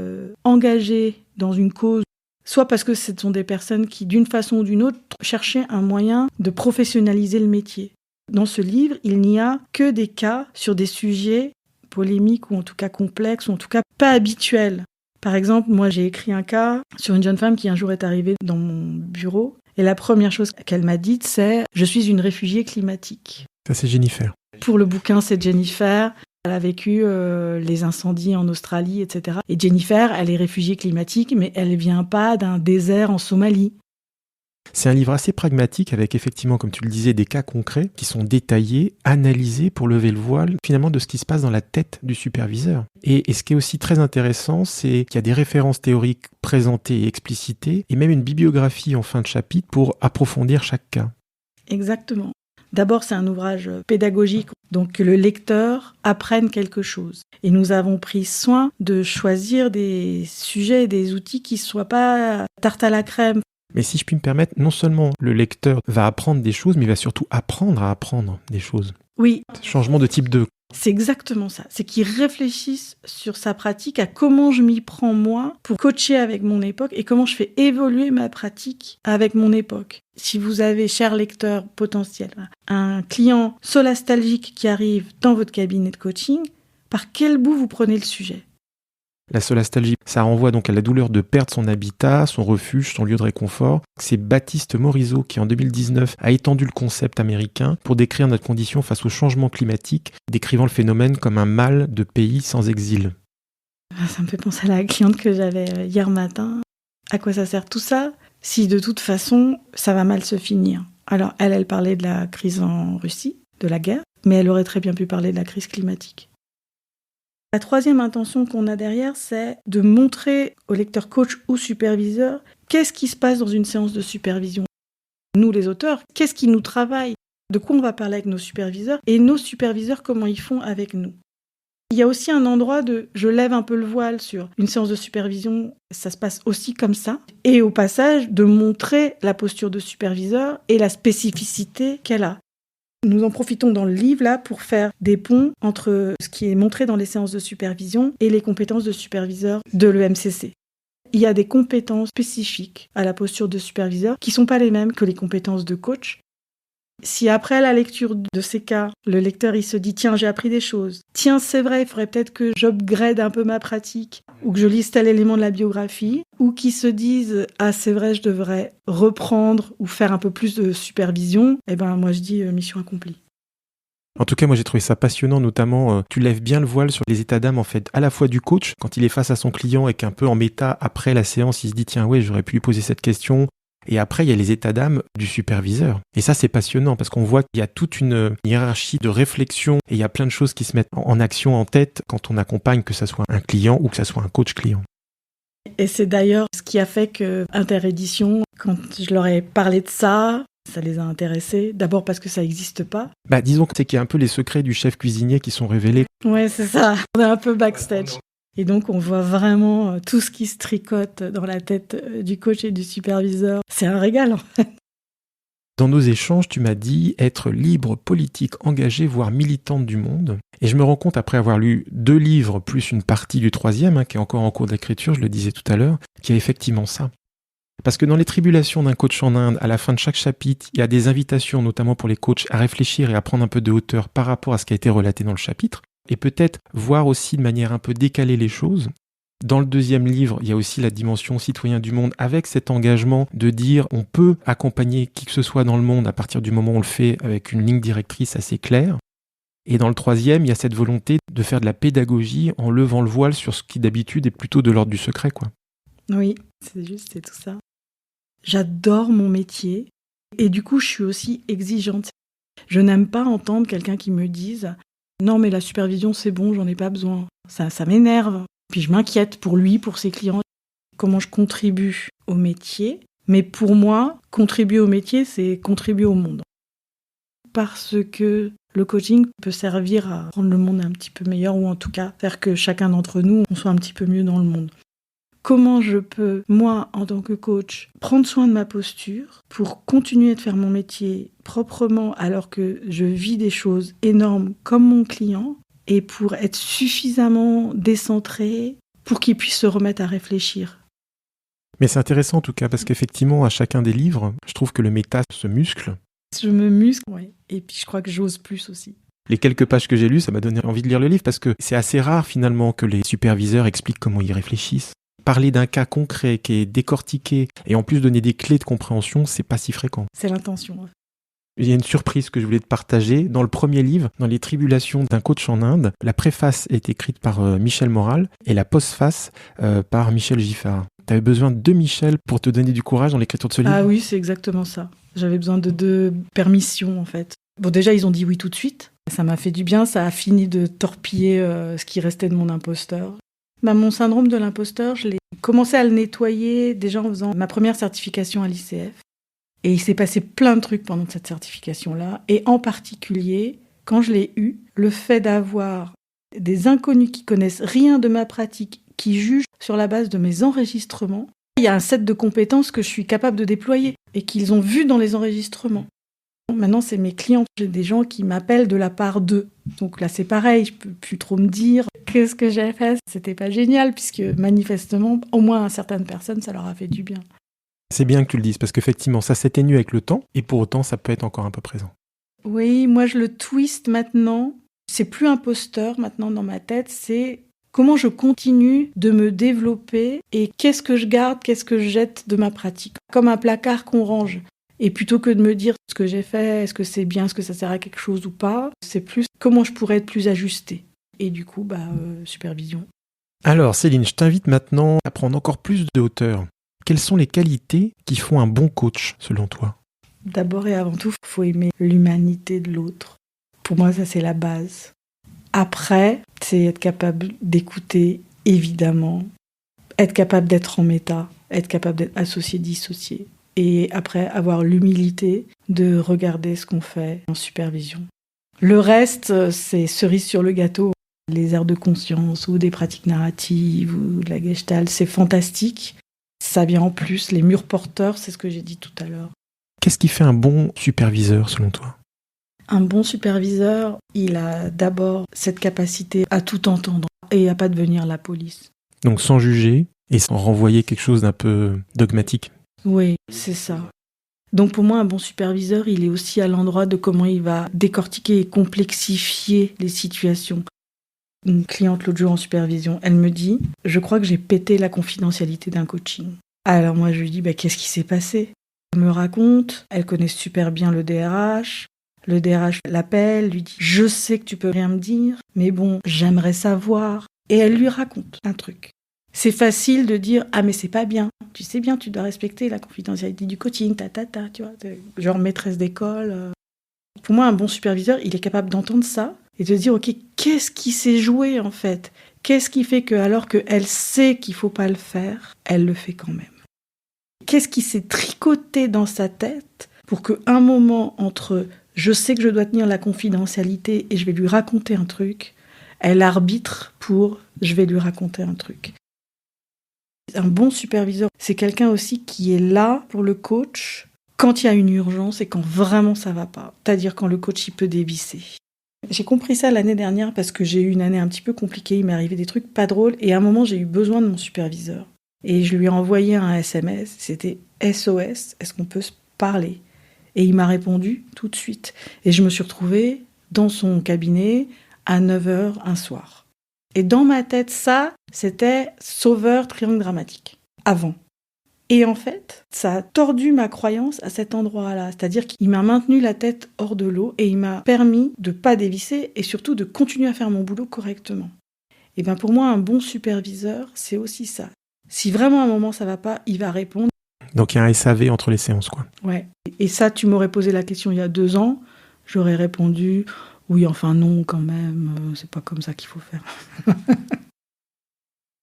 engagés dans une cause, soit parce que ce sont des personnes qui, d'une façon ou d'une autre, cherchaient un moyen de professionnaliser le métier. Dans ce livre, il n'y a que des cas sur des sujets polémiques ou en tout cas complexes ou en tout cas pas habituels. Par exemple, moi j'ai écrit un cas sur une jeune femme qui un jour est arrivée dans mon bureau et la première chose qu'elle m'a dite c'est « Je suis une réfugiée climatique ».
Ça c'est Jennifer.
Pour le bouquin, c'est Jennifer. Elle a vécu les incendies en Australie, etc. Et Jennifer, elle est réfugiée climatique, mais elle ne vient pas d'un désert en Somalie.
C'est un livre assez pragmatique avec effectivement, comme tu le disais, des cas concrets qui sont détaillés, analysés pour lever le voile finalement de ce qui se passe dans la tête du superviseur. Et ce qui est aussi très intéressant, c'est qu'il y a des références théoriques présentées et explicitées et même une bibliographie en fin de chapitre pour approfondir chaque cas.
Exactement. D'abord, c'est un ouvrage pédagogique, donc que le lecteur apprenne quelque chose. Et nous avons pris soin de choisir des sujets et des outils qui ne soient pas tarte à la crème.
Mais si je puis me permettre, non seulement le lecteur va apprendre des choses, mais il va surtout apprendre à apprendre des choses.
Oui.
Changement de type 2.
C'est exactement ça. C'est qu'il réfléchisse sur sa pratique, à comment je m'y prends moi pour coacher avec mon époque et comment je fais évoluer ma pratique avec mon époque. Si vous avez, cher lecteur potentiel, un client solastalgique qui arrive dans votre cabinet de coaching, par quel bout vous prenez le sujet ?
La solastalgie, ça renvoie donc à la douleur de perdre son habitat, son refuge, son lieu de réconfort. C'est Baptiste Morisot qui, en 2019, a étendu le concept américain pour décrire notre condition face au changement climatique, décrivant le phénomène comme un mal de pays sans exil.
Ça me fait penser à la cliente que j'avais hier matin. À quoi ça sert tout ça si de toute façon, ça va mal se finir ? Alors, elle parlait de la crise en Russie, de la guerre, mais elle aurait très bien pu parler de la crise climatique. La troisième intention qu'on a derrière, c'est de montrer au lecteur coach ou superviseur qu'est-ce qui se passe dans une séance de supervision. Nous, les auteurs, qu'est-ce qui nous travaille ? De quoi on va parler avec nos superviseurs ? Et nos superviseurs, comment ils font avec nous ? Il y a aussi un endroit de « je lève un peu le voile sur une séance de supervision », ça se passe aussi comme ça. Et au passage, de montrer la posture de superviseur et la spécificité qu'elle a. Nous en profitons dans le livre là pour faire des ponts entre ce qui est montré dans les séances de supervision et les compétences de superviseur de l'EMCC. Il y a des compétences spécifiques à la posture de superviseur qui ne sont pas les mêmes que les compétences de coach. Si après la lecture de ces cas, le lecteur il se dit « Tiens, j'ai appris des choses. Tiens, c'est vrai, il faudrait peut-être que j'upgrade un peu ma pratique ou que je lise tel élément de la biographie. » Ou qui se disent « Ah, c'est vrai, je devrais reprendre ou faire un peu plus de supervision. » Eh bien, moi, je dis mission accomplie.
En tout cas, moi j'ai trouvé ça passionnant, notamment tu lèves bien le voile sur les états d'âme en fait, à la fois du coach, quand il est face à son client et qu'un peu en méta, après la séance, il se dit « Tiens, ouais, j'aurais pu lui poser cette question ». Et après, il y a les états d'âme du superviseur. Et ça, c'est passionnant parce qu'on voit qu'il y a toute une hiérarchie de réflexion et il y a plein de choses qui se mettent en action en tête quand on accompagne, que ça soit un client ou que ça soit un coach client.
Et c'est d'ailleurs ce qui a fait que Interédition, quand je leur ai parlé de ça les a intéressés. D'abord parce que ça n'existe pas.
Disons que c'est qu'il y a un peu les secrets du chef cuisinier qui sont révélés.
Ouais, c'est ça. On est un peu backstage. Et donc, on voit vraiment tout ce qui se tricote dans la tête du coach et du superviseur. C'est un régal, en fait.
Dans nos échanges, tu m'as dit être libre, politique, engagée, voire militante du monde. Et je me rends compte, après avoir lu 2 livres, plus une partie du 3e, qui est encore en cours d'écriture, je le disais tout à l'heure, qu'il y a effectivement ça. Parce que dans les tribulations d'un coach en Inde, à la fin de chaque chapitre, il y a des invitations, notamment pour les coachs, à réfléchir et à prendre un peu de hauteur par rapport à ce qui a été relaté dans le chapitre. Et peut-être voir aussi de manière un peu décalée les choses. Dans le 2e livre, il y a aussi la dimension citoyen du monde avec cet engagement de dire on peut accompagner qui que ce soit dans le monde à partir du moment où on le fait avec une ligne directrice assez claire. Et dans le 3e, il y a cette volonté de faire de la pédagogie en levant le voile sur ce qui d'habitude est plutôt de l'ordre du secret, quoi.
Oui, c'est tout ça. J'adore mon métier et du coup, je suis aussi exigeante. Je n'aime pas entendre quelqu'un qui me dise « Non, mais la supervision, c'est bon, j'en ai pas besoin. » Ça m'énerve. Puis je m'inquiète pour lui, pour ses clients. Comment je contribue au métier. Mais pour moi, contribuer au métier, c'est contribuer au monde. Parce que le coaching peut servir à rendre le monde un petit peu meilleur ou en tout cas faire que chacun d'entre nous, on soit un petit peu mieux dans le monde. Comment je peux, moi, en tant que coach, prendre soin de ma posture pour continuer de faire mon métier proprement alors que je vis des choses énormes comme mon client et pour être suffisamment décentré pour qu'il puisse se remettre à réfléchir.
Mais c'est intéressant en tout cas parce qu'effectivement, à chacun des livres, je trouve que le méta se muscle.
Je me muscle, ouais. Et puis je crois que j'ose plus aussi.
Les quelques pages que j'ai lues, ça m'a donné envie de lire le livre parce que c'est assez rare finalement que les superviseurs expliquent comment ils réfléchissent. Parler d'un cas concret qui est décortiqué et en plus donner des clés de compréhension, c'est pas si fréquent.
C'est l'intention.
Il y a une surprise que je voulais te partager. Dans le 1er livre, dans les tribulations d'un coach en Inde, la préface est écrite par Michel Moral et la postface par Michel Giffard.
Tu avais besoin de Michel pour te donner du courage dans l'écriture de ce livre?
Ah oui, c'est exactement ça. J'avais besoin de 2 permissions, en fait. Bon, déjà, ils ont dit oui tout de suite. Ça m'a fait du bien, ça a fini de torpiller ce qui restait de mon imposteur. Mon syndrome de l'imposteur, je l'ai commencé à le nettoyer déjà en faisant ma première certification à l'ICF. Et il s'est passé plein de trucs pendant cette certification-là. Et en particulier, quand je l'ai eue, le fait d'avoir des inconnus qui connaissent rien de ma pratique, qui jugent sur la base de mes enregistrements. Il y a un set de compétences que je suis capable de déployer et qu'ils ont vu dans les enregistrements. Maintenant, c'est mes clients. J'ai des gens qui m'appellent de la part d'eux. Donc là, c'est pareil, je peux plus trop me dire qu'est-ce que j'ai fait. C'était pas génial, puisque manifestement, au moins à certaines personnes, ça leur a fait du bien.
C'est bien que tu le dises, parce qu'effectivement, ça s'éteignue avec le temps, et pour autant, ça peut être encore un peu présent.
Oui, moi, je le twist maintenant. C'est plus imposteur maintenant dans ma tête, c'est comment je continue de me développer et qu'est-ce que je garde, qu'est-ce que je jette de ma pratique. Comme un placard qu'on range. Et plutôt que de me dire ce que j'ai fait, est-ce que c'est bien, est-ce que ça sert à quelque chose ou pas, c'est plus comment je pourrais être plus ajustée. Et du coup, supervision.
Alors Céline, je t'invite maintenant à prendre encore plus de hauteur. Quelles sont les qualités qui font un bon coach, selon toi?
D'abord et avant tout, il faut aimer l'humanité de l'autre. Pour moi, ça, c'est la base. Après, c'est être capable d'écouter, évidemment. Être capable d'être en méta, être capable d'être associé, dissocié. Et après, avoir l'humilité de regarder ce qu'on fait en supervision. Le reste, c'est cerise sur le gâteau. Les aires de conscience ou des pratiques narratives ou de la gestalt, c'est fantastique. Ça vient en plus, les murs porteurs, c'est ce que j'ai dit tout à l'heure.
Qu'est-ce qui fait un bon superviseur, selon toi?
Un bon superviseur, il a d'abord cette capacité à tout entendre et à pas devenir la police.
Donc sans juger et sans renvoyer quelque chose d'un peu dogmatique.
Oui, c'est ça. Donc pour moi, un bon superviseur, il est aussi à l'endroit de comment il va décortiquer et complexifier les situations. Une cliente l'autre jour en supervision, elle me dit « Je crois que j'ai pété la confidentialité d'un coaching ». Alors moi je lui dis « Qu'est-ce qui s'est passé ?» Elle me raconte, elle connaît super bien le DRH. Le DRH l'appelle, lui dit « Je sais que tu peux rien me dire, mais bon, j'aimerais savoir ». Et elle lui raconte un truc. C'est facile de dire « Ah mais c'est pas bien, tu sais bien, tu dois respecter la confidentialité du coaching, tu vois, genre maîtresse d'école. » Pour moi, un bon superviseur, il est capable d'entendre ça et de dire « Ok, qu'est-ce qui s'est joué en fait ? Qu'est-ce qui fait que alors qu'elle sait qu'il faut pas le faire, elle le fait quand même ? Qu'est-ce qui s'est tricoté dans sa tête pour qu'un moment entre « Je sais que je dois tenir la confidentialité et je vais lui raconter un truc », elle arbitre pour « Je vais lui raconter un truc ». Un bon superviseur, c'est quelqu'un aussi qui est là pour le coach quand il y a une urgence et quand vraiment ça va pas. C'est-à-dire quand le coach il peut dévisser. J'ai compris ça l'année dernière parce que j'ai eu une année un petit peu compliquée. Il m'est arrivé des trucs pas drôles et à un moment j'ai eu besoin de mon superviseur. Et je lui ai envoyé un SMS, c'était SOS, est-ce qu'on peut se parler ? Et il m'a répondu tout de suite. Et je me suis retrouvée dans son cabinet à 9h un soir. Et dans ma tête, ça, c'était sauveur triangle dramatique, avant. Et en fait, ça a tordu ma croyance à cet endroit-là. C'est-à-dire qu'il m'a maintenu la tête hors de l'eau et il m'a permis de ne pas dévisser et surtout de continuer à faire mon boulot correctement. Et bien pour moi, un bon superviseur, c'est aussi ça. Si vraiment à un moment ça va pas, il va répondre.
Donc il y a un SAV entre les séances, quoi.
Ouais. Et ça, tu m'aurais posé la question il y a 2 ans, j'aurais répondu... Oui, enfin non, quand même, c'est pas comme ça qu'il faut faire.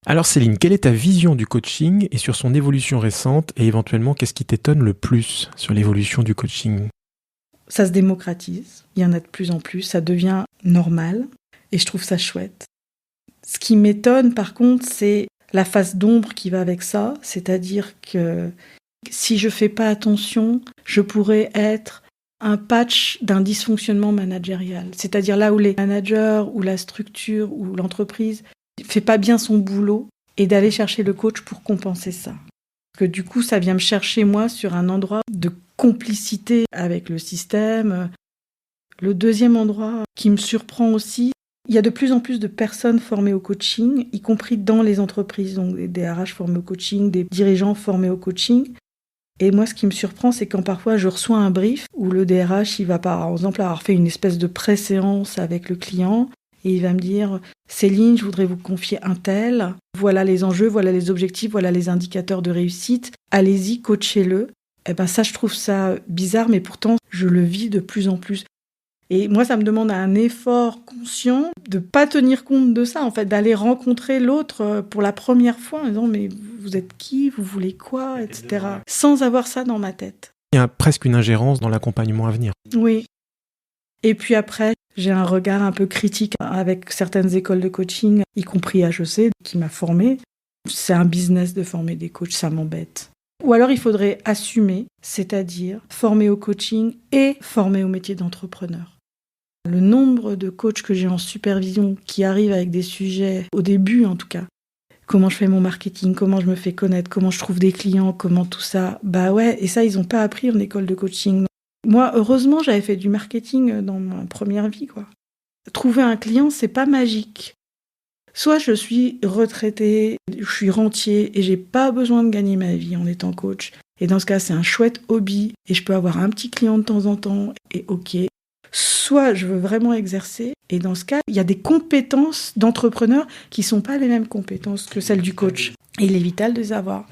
Alors Céline, quelle est ta vision du coaching et sur son évolution récente et éventuellement qu'est-ce qui t'étonne le plus sur l'évolution du coaching ?
Ça se démocratise, il y en a de plus en plus, ça devient normal et je trouve ça chouette. Ce qui m'étonne par contre, c'est la face d'ombre qui va avec ça, c'est-à-dire que si je fais pas attention, je pourrais être un patch d'un dysfonctionnement managérial. C'est-à-dire là où les managers, ou la structure, ou l'entreprise ne fait pas bien son boulot, et d'aller chercher le coach pour compenser ça. Parce que du coup, ça vient me chercher, moi, sur un endroit de complicité avec le système. Le deuxième endroit qui me surprend aussi, il y a de plus en plus de personnes formées au coaching, y compris dans les entreprises, donc des DRH formés au coaching, des dirigeants formés au coaching. Et moi, ce qui me surprend, c'est quand parfois je reçois un brief où le DRH, il va par exemple avoir fait une espèce de pré-séance avec le client et il va me dire « Céline, je voudrais vous confier un tel. Voilà les enjeux, voilà les objectifs, voilà les indicateurs de réussite. Allez-y, coachez-le. » Ça, je trouve ça bizarre, mais pourtant, je le vis de plus en plus. Et moi, ça me demande un effort conscient de pas tenir compte de ça, en fait, d'aller rencontrer l'autre pour la première fois en disant « Mais vous êtes qui ? Vous voulez quoi ?» etc. Sans avoir ça dans ma tête.
Il y a presque une ingérence dans l'accompagnement à venir.
Oui. Et puis après, j'ai un regard un peu critique avec certaines écoles de coaching, y compris HEC, qui m'a formée. C'est un business de former des coachs, ça m'embête. Ou alors il faudrait assumer, c'est-à-dire former au coaching et former au métier d'entrepreneur. Le nombre de coachs que j'ai en supervision qui arrivent avec des sujets, au début en tout cas, comment je fais mon marketing, comment je me fais connaître, comment je trouve des clients, comment tout ça, et ça ils n'ont pas appris en école de coaching. Moi, heureusement, j'avais fait du marketing dans ma première vie, quoi. Trouver un client, c'est pas magique. Soit je suis retraitée, je suis rentier et j'ai pas besoin de gagner ma vie en étant coach. Et dans ce cas, c'est un chouette hobby et je peux avoir un petit client de temps en temps et ok. Soit je veux vraiment exercer et dans ce cas, il y a des compétences d'entrepreneur qui sont pas les mêmes compétences que celles du coach. Et il est vital de les avoir.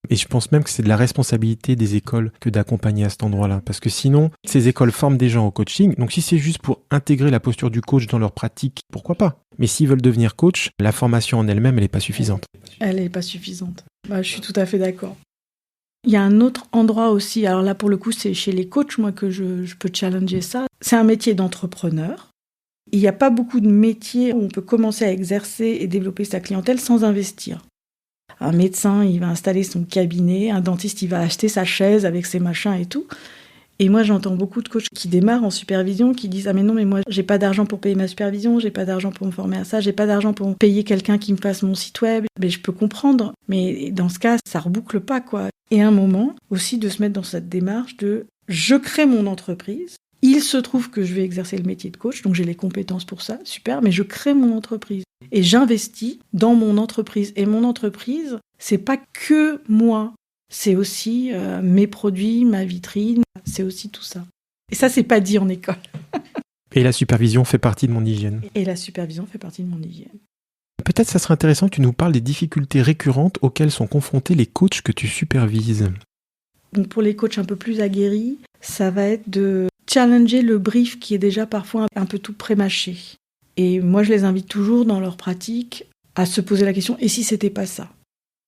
Et je pense même que c'est de la responsabilité des écoles que d'accompagner à cet endroit-là. Parce que sinon, ces écoles forment des gens au coaching. Donc si c'est juste pour intégrer la posture du coach dans leur pratique, pourquoi pas ? Mais s'ils veulent devenir coach, la formation en elle-même, elle n'est pas suffisante.
Elle n'est pas suffisante. Je suis tout à fait d'accord. Il y a un autre endroit aussi, alors là pour le coup c'est chez les coachs moi que je peux challenger ça. C'est un métier d'entrepreneur. Il n'y a pas beaucoup de métiers où on peut commencer à exercer et développer sa clientèle sans investir. Un médecin, il va installer son cabinet, un dentiste, il va acheter sa chaise avec ses machins et tout. Et moi, j'entends beaucoup de coachs qui démarrent en supervision, qui disent « Ah mais non, mais moi, j'ai pas d'argent pour payer ma supervision, j'ai pas d'argent pour me former à ça, j'ai pas d'argent pour payer quelqu'un qui me fasse mon site web. » Mais je peux comprendre, mais dans ce cas, ça reboucle pas, quoi. Et à un moment, aussi de se mettre dans cette démarche de « Je crée mon entreprise, il se trouve que je vais exercer le métier de coach, donc j'ai les compétences pour ça, super, mais je crée mon entreprise. Et j'investis dans mon entreprise. Et mon entreprise, c'est pas que moi. C'est aussi mes produits, ma vitrine, c'est aussi tout ça. Et ça, c'est pas dit en école.
Et la supervision fait partie de mon hygiène.
Et la supervision fait partie de mon hygiène.
Peut-être ça serait intéressant que tu nous parles des difficultés récurrentes auxquelles sont confrontés les coachs que tu supervises.
Donc pour les coachs un peu plus aguerris, ça va être de challenger le brief qui est déjà parfois un peu tout prémâché. Et moi, je les invite toujours dans leur pratique à se poser la question « et si c'était pas ça ?»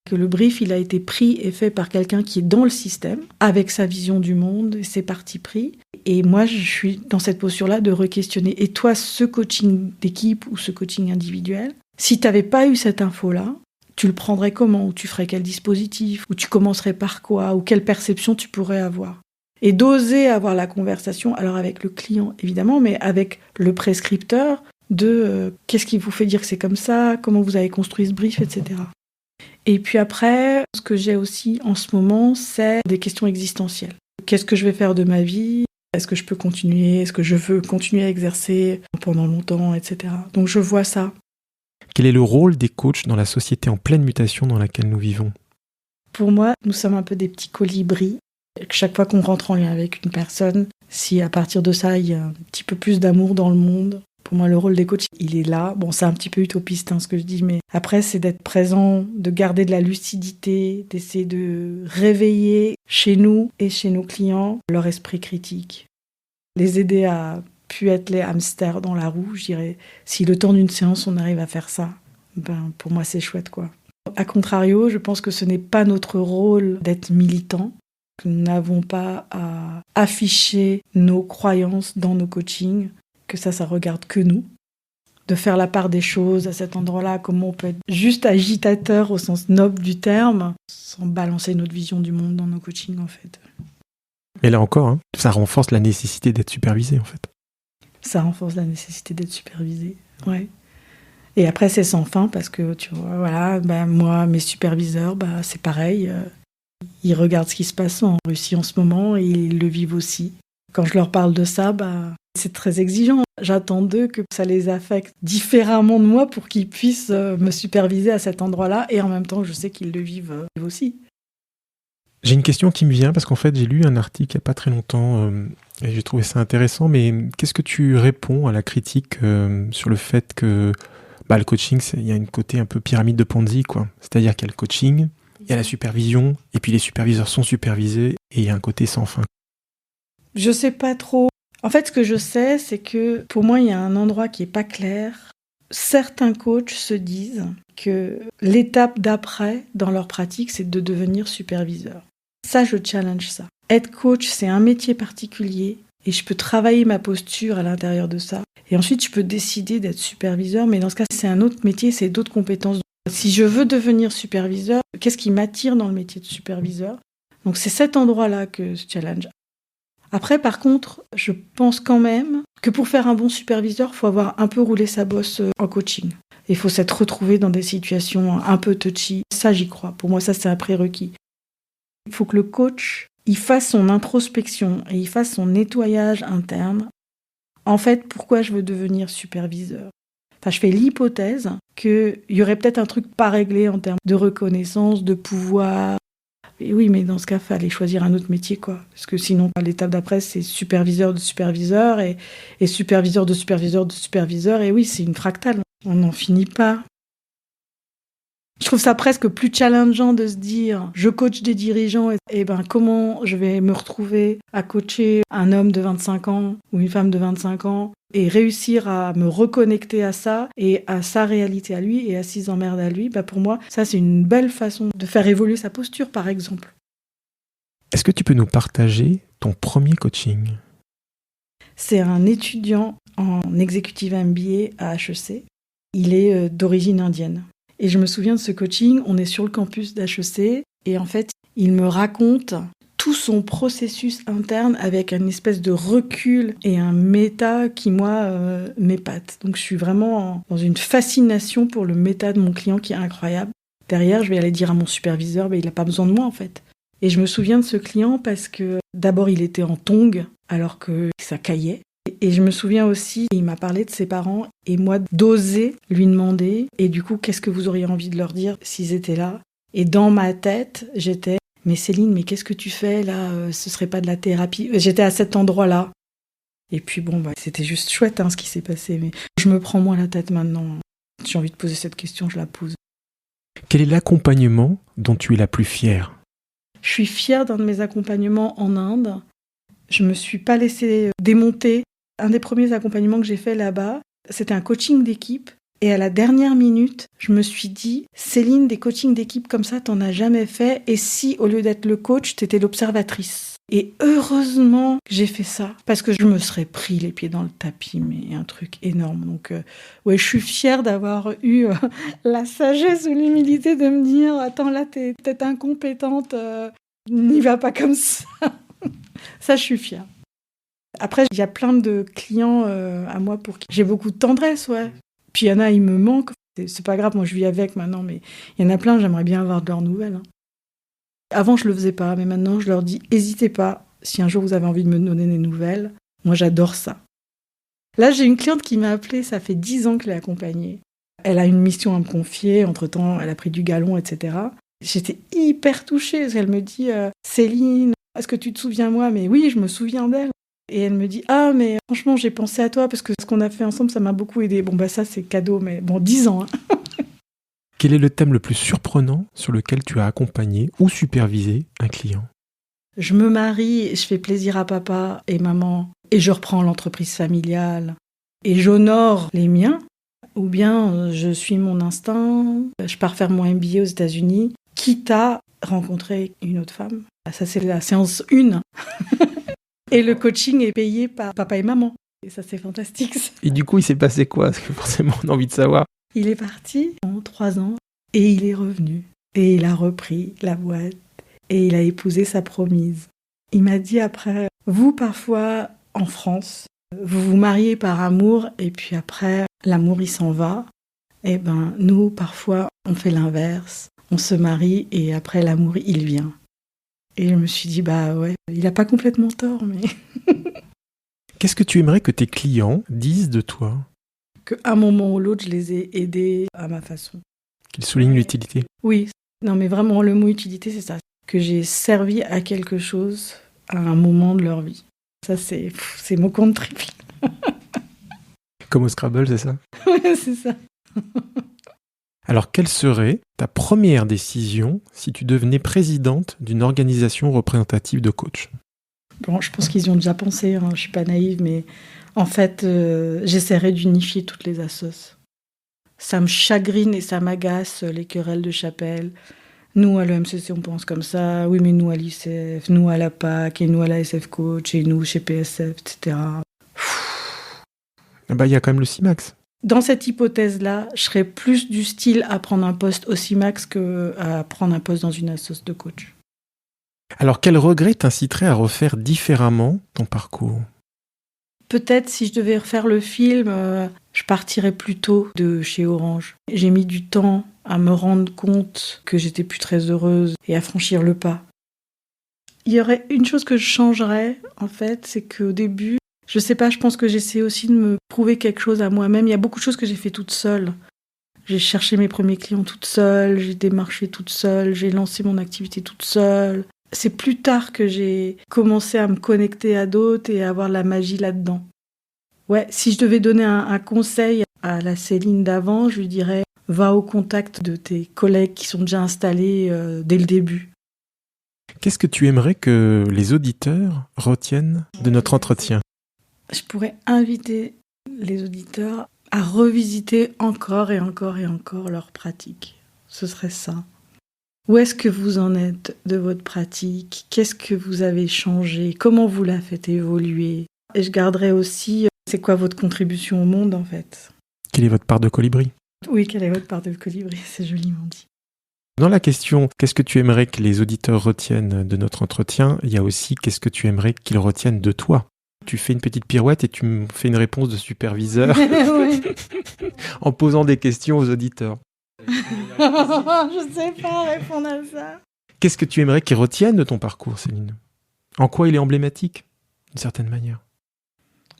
Que le brief, il a été pris et fait par quelqu'un qui est dans le système, avec sa vision du monde et ses partis pris. Et moi, je suis dans cette posture-là de re-questionner. Et toi, ce coaching d'équipe ou ce coaching individuel, si tu n'avais pas eu cette info-là, tu le prendrais comment ? Ou tu ferais quel dispositif ? Ou tu commencerais par quoi ? Ou quelle perception tu pourrais avoir ? Et d'oser avoir la conversation, alors avec le client évidemment, mais avec le prescripteur, de qu'est-ce qui vous fait dire que c'est comme ça, comment vous avez construit ce brief, etc. Et puis après, ce que j'ai aussi en ce moment, c'est des questions existentielles. Qu'est-ce que je vais faire de ma vie ? Est-ce que je peux continuer ? Est-ce que je veux continuer à exercer pendant longtemps, etc. Donc je vois ça.
Quel est le rôle des coachs dans la société en pleine mutation dans laquelle nous vivons ?
Pour moi, nous sommes un peu des petits colibris. Chaque fois qu'on rentre en lien avec une personne, si à partir de ça, il y a un petit peu plus d'amour dans le monde, pour moi, le rôle des coachs, il est là. Bon, c'est un petit peu utopiste ce que je dis, mais après, c'est d'être présent, de garder de la lucidité, d'essayer de réveiller chez nous et chez nos clients leur esprit critique. Les aider à plus être les hamsters dans la roue, je dirais. Si le temps d'une séance, on arrive à faire ça, pour moi, c'est chouette, quoi. A contrario, je pense que ce n'est pas notre rôle d'être militant. Nous n'avons pas à afficher nos croyances dans nos coachings, que ça regarde que nous. De faire la part des choses à cet endroit-là, comment on peut être juste agitateur au sens noble du terme, sans balancer notre vision du monde dans nos coachings, en fait.
Mais là encore, ça renforce la nécessité d'être supervisé, en fait.
Ça renforce la nécessité d'être supervisé, ouais. Et après, c'est sans fin, parce que, tu vois, voilà, moi, mes superviseurs, c'est pareil. Ils regardent ce qui se passe en Russie en ce moment, et ils le vivent aussi. Quand je leur parle de ça, c'est très exigeant. J'attends d'eux que ça les affecte différemment de moi pour qu'ils puissent me superviser à cet endroit-là. Et en même temps, je sais qu'ils le vivent aussi.
J'ai une question qui me vient parce qu'en fait, j'ai lu un article il n'y a pas très longtemps et j'ai trouvé ça intéressant. Mais qu'est-ce que tu réponds à la critique sur le fait que le coaching, il y a une côté un peu pyramide de Ponzi, quoi. C'est-à-dire qu'il y a le coaching, il y a la supervision, et puis les superviseurs sont supervisés et il y a un côté sans fin.
Je sais pas trop. En fait, ce que je sais, c'est que pour moi, il y a un endroit qui est pas clair. Certains coachs se disent que l'étape d'après dans leur pratique, c'est de devenir superviseur. Ça, je challenge ça. Être coach, c'est un métier particulier et je peux travailler ma posture à l'intérieur de ça. Et ensuite, je peux décider d'être superviseur, mais dans ce cas, c'est un autre métier, c'est d'autres compétences. Si je veux devenir superviseur, qu'est-ce qui m'attire dans le métier de superviseur ? Donc, c'est cet endroit-là que je challenge. Après, par contre, je pense quand même que pour faire un bon superviseur, il faut avoir un peu roulé sa bosse en coaching. Il faut s'être retrouvé dans des situations un peu touchy. Ça, j'y crois. Pour moi, ça, c'est un prérequis. Il faut que le coach, il fasse son introspection et il fasse son nettoyage interne. En fait, pourquoi je veux devenir superviseur ? Enfin, je fais l'hypothèse qu'il y aurait peut-être un truc pas réglé en termes de reconnaissance, de pouvoir. Et oui, mais dans ce cas, il fallait choisir un autre métier, quoi. Parce que sinon, l'étape d'après, c'est superviseur de superviseur et superviseur de superviseur de superviseur. Et oui, c'est une fractale. On n'en finit pas. Je trouve ça presque plus challengeant de se dire je coach des dirigeants et comment je vais me retrouver à coacher un homme de 25 ans ou une femme de 25 ans et réussir à me reconnecter à ça et à sa réalité à lui et à ses emmerdes à lui. Pour moi, ça c'est une belle façon de faire évoluer sa posture, par exemple.
Est-ce que tu peux nous partager ton premier coaching ?
C'est un étudiant en executive MBA à HEC. Il est d'origine indienne. Et je me souviens de ce coaching, on est sur le campus d'HEC, et en fait, il me raconte tout son processus interne avec une espèce de recul et un méta qui, moi, m'épate. Donc je suis vraiment dans une fascination pour le méta de mon client qui est incroyable. Derrière, je vais aller dire à mon superviseur, il n'a pas besoin de moi en fait. Et je me souviens de ce client parce que d'abord, il était en tongs alors que ça caillait. Et je me souviens aussi, il m'a parlé de ses parents et moi d'oser lui demander et du coup, qu'est-ce que vous auriez envie de leur dire s'ils étaient là ? Et dans ma tête, j'étais « Mais Céline, mais qu'est-ce que tu fais là ? Ce serait pas de la thérapie ?» J'étais à cet endroit-là. Et puis c'était juste chouette ce qui s'est passé. Mais je me prends moins la tête maintenant. J'ai envie de poser cette question, je la pose.
Quel est l'accompagnement dont tu es la plus fière ?
Je suis fière d'un de mes accompagnements en Inde. Je me suis pas laissée démonter. Un des premiers accompagnements que j'ai fait là-bas, c'était un coaching d'équipe. Et à la dernière minute, je me suis dit, Céline, des coachings d'équipe comme ça, t'en as jamais fait. Et si, au lieu d'être le coach, t'étais l'observatrice ? Et heureusement que j'ai fait ça, parce que je me serais pris les pieds dans le tapis, mais un truc énorme. Donc, je suis fière d'avoir eu la sagesse ou l'humilité de me dire, attends, là, t'es peut-être incompétente, n'y va pas comme ça. Ça, je suis fière. Après, il y a plein de clients à moi pour qui j'ai beaucoup de tendresse, ouais. Puis il y en a, ils me manquent. C'est pas grave, moi je vis avec maintenant, mais il y en a plein, j'aimerais bien avoir de leurs nouvelles. Avant, je le faisais pas, mais maintenant, je leur dis, n'hésitez pas, si un jour vous avez envie de me donner des nouvelles, moi j'adore ça. Là, j'ai une cliente qui m'a appelée, ça fait 10 ans que je l'ai accompagnée. Elle a une mission à me confier, entre-temps, elle a pris du galon, etc. J'étais hyper touchée, parce qu'elle me dit, Céline, est-ce que tu te souviens de moi ? Mais oui, je me souviens d'elle. Et elle me dit « Ah, mais franchement, j'ai pensé à toi parce que ce qu'on a fait ensemble, ça m'a beaucoup aidé. » Ça, c'est cadeau, mais 10 ans.
Quel est le thème le plus surprenant sur lequel tu as accompagné ou supervisé un client ?
Je me marie, je fais plaisir à papa et maman, et je reprends l'entreprise familiale, et j'honore les miens. Ou bien, je suis mon instinct, je pars faire mon MBA aux États-Unis, quitte à rencontrer une autre femme. Ça, c'est la séance 1. Et le coaching est payé par papa et maman. Et ça, c'est fantastique. Ça.
Et du coup, il s'est passé quoi ? Parce que forcément, on a envie de savoir.
Il est parti en 3 ans et il est revenu. Et il a repris la boîte et il a épousé sa promise. Il m'a dit après, vous, parfois, en France, vous vous mariez par amour et puis après, l'amour, il s'en va. Eh nous, parfois, on fait l'inverse. On se marie et après, l'amour, il vient. Et je me suis dit, il n'a pas complètement tort, mais...
Qu'est-ce que tu aimerais que tes clients disent de toi ?
Qu'à un moment ou l'autre, je les ai aidés à ma façon.
Qu'ils soulignent l'utilité ?
Oui. Non, mais vraiment, le mot utilité, c'est ça. que j'ai servi à quelque chose à un moment de leur vie. Ça, c'est mon compte triple.
Comme au Scrabble, c'est ça?
Ouais, c'est ça.
Alors, quelle serait ta première décision si tu devenais présidente d'une organisation représentative de coachs?
Bon, je pense qu'ils y ont déjà pensé, hein, je suis pas naïve, mais en fait, j'essaierai d'unifier toutes les assos. Ça me chagrine et ça m'agace, les querelles de chapelle. Nous, à l'EMCC, on pense comme ça. Oui, mais nous, à l'ICF, nous, à la PAC, et nous, à la SF Coach, et nous, chez PSF, etc.
Il y a quand même le CIMAX.
Dans cette hypothèse-là, je serais plus du style à prendre un poste au CIMAX qu'à prendre un poste dans une assoce de coach.
Alors, quel regret t'inciterait à refaire différemment ton parcours?
Peut-être si je devais refaire le film, je partirais plus tôt de chez Orange. J'ai mis du temps à me rendre compte que j'étais plus très heureuse et à franchir le pas. Il y aurait une chose que je changerais, en fait, c'est qu'au début, je sais pas, je pense que j'essayais aussi de me prouver quelque chose à moi-même. Il y a beaucoup de choses que j'ai fait toute seule. J'ai cherché mes premiers clients toute seule, j'ai démarché toute seule, j'ai lancé mon activité toute seule. C'est plus tard que j'ai commencé à me connecter à d'autres et à avoir la magie là-dedans. Ouais, si je devais donner un conseil à la Céline d'avant, je lui dirais « Va au contact de tes collègues qui sont déjà installés dès le début ».
Qu'est-ce que tu aimerais que les auditeurs retiennent de notre entretien?
Je pourrais inviter les auditeurs à revisiter encore et encore et encore leur pratique. Ce serait ça. Où est-ce que vous en êtes de votre pratique? Qu'est-ce que vous avez changé? Comment vous la faites évoluer? Et je garderai aussi, c'est quoi votre contribution au monde en fait?
Quelle est votre part de colibri?
Oui, quelle est votre part de colibri? C'est joliment dit.
Dans la question « Qu'est-ce que tu aimerais que les auditeurs retiennent de notre entretien ?» il y a aussi « Qu'est-ce que tu aimerais qu'ils retiennent de toi ?» Tu fais une petite pirouette et tu me fais une réponse de superviseur en posant des questions aux auditeurs.
Je sais pas répondre à ça.
Qu'est-ce que tu aimerais qu'ils retiennent de ton parcours, Céline? En quoi il est emblématique, d'une certaine manière?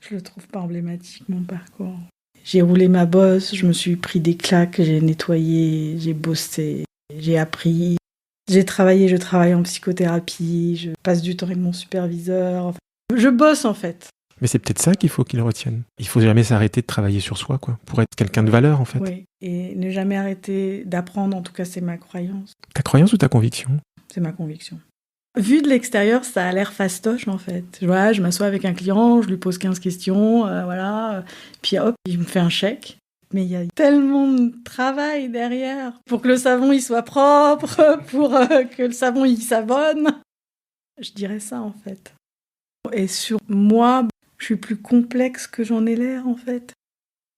Je le trouve pas emblématique, mon parcours. J'ai roulé ma bosse, je me suis pris des claques, j'ai nettoyé, j'ai bossé, j'ai appris. Je travaille en psychothérapie, je passe du temps avec mon superviseur. Je bosse en fait.
Mais c'est peut-être ça qu'il faut qu'ils retiennent. Il faut jamais s'arrêter de travailler sur soi, quoi, pour être quelqu'un de valeur, en fait.
Oui, et ne jamais arrêter d'apprendre, en tout cas c'est ma croyance.
Ta croyance ou ta conviction?
C'est ma conviction. Vu de l'extérieur, ça a l'air fastoche en fait. Voilà, je m'assois avec un client, je lui pose 15 questions, voilà, puis hop, il me fait un chèque. Mais il y a tellement de travail derrière pour que le savon il soit propre, pour que le savon il savonne. Je dirais ça en fait. Et sur moi, je suis plus complexe que j'en ai l'air en fait.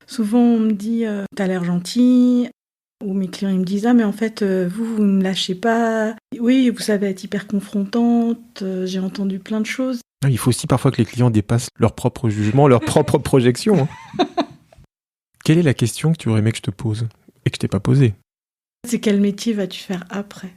Souvent on me dit t'as l'air gentil, ou mes clients ils me disent ah mais en fait vous ne me lâchez pas. Oui, vous savez être hyper confrontante, j'ai entendu plein de choses.
Il faut aussi parfois que les clients dépassent leur propre jugement, leur propre projection. Quelle est la question que tu aurais aimé que je te pose et que je t'ai pas posée?
C'est quel métier vas-tu faire après?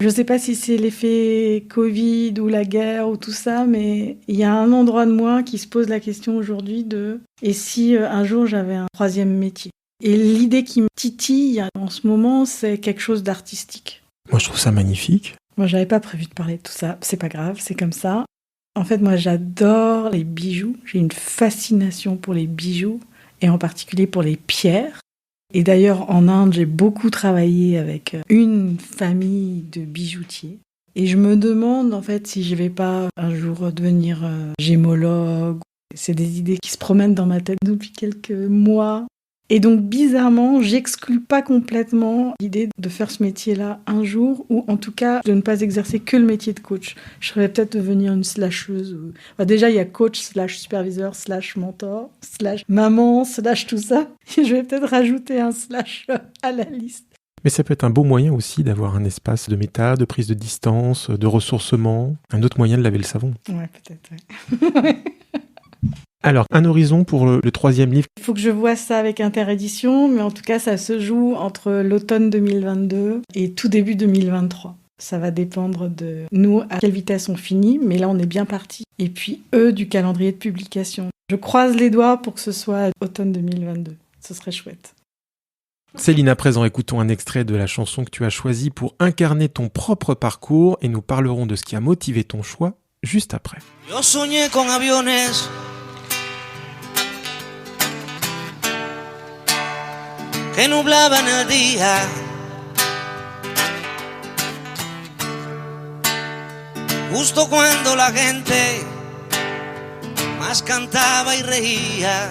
Je sais pas si c'est l'effet Covid ou la guerre ou tout ça, mais il y a un endroit de moi qui se pose la question aujourd'hui de « et si un jour j'avais un troisième métier ?» Et l'idée qui me titille en ce moment, c'est quelque chose d'artistique.
Moi, je trouve ça magnifique.
Moi, j'avais pas prévu de parler de tout ça. C'est pas grave, c'est comme ça. En fait, moi, j'adore les bijoux. J'ai une fascination pour les bijoux, et en particulier pour les pierres. Et d'ailleurs, en Inde, j'ai beaucoup travaillé avec une famille de bijoutiers. Et je me demande, en fait, si je vais pas un jour devenir gémologue. C'est des idées qui se promènent dans ma tête depuis quelques mois. Et donc, bizarrement, j'exclus pas complètement l'idée de faire ce métier-là un jour, ou en tout cas, de ne pas exercer que le métier de coach. Je serais peut-être devenir une slasheuse. Enfin, déjà, il y a coach / superviseur / mentor / maman / tout ça. Et je vais peut-être rajouter un / à la liste.
Mais ça peut être un beau moyen aussi d'avoir un espace de méta, de prise de distance, de ressourcement. Un autre moyen de laver le savon.
Ouais, peut-être, ouais.
Alors, un horizon pour le troisième livre.
Il faut que je vois ça avec Interédition, mais en tout cas, ça se joue entre l'automne 2022 et tout début 2023. Ça va dépendre de nous, à quelle vitesse on finit, mais là, on est bien parti. Et puis, eux, du calendrier de publication. Je croise les doigts pour que ce soit automne 2022. Ce serait chouette.
Céline, à présent, écoutons un extrait de la chanson que tu as choisie pour incarner ton propre parcours et nous parlerons de ce qui a motivé ton choix juste après.
Yo soñé con aviones que nublaban el día, justo cuando la gente más cantaba y reía,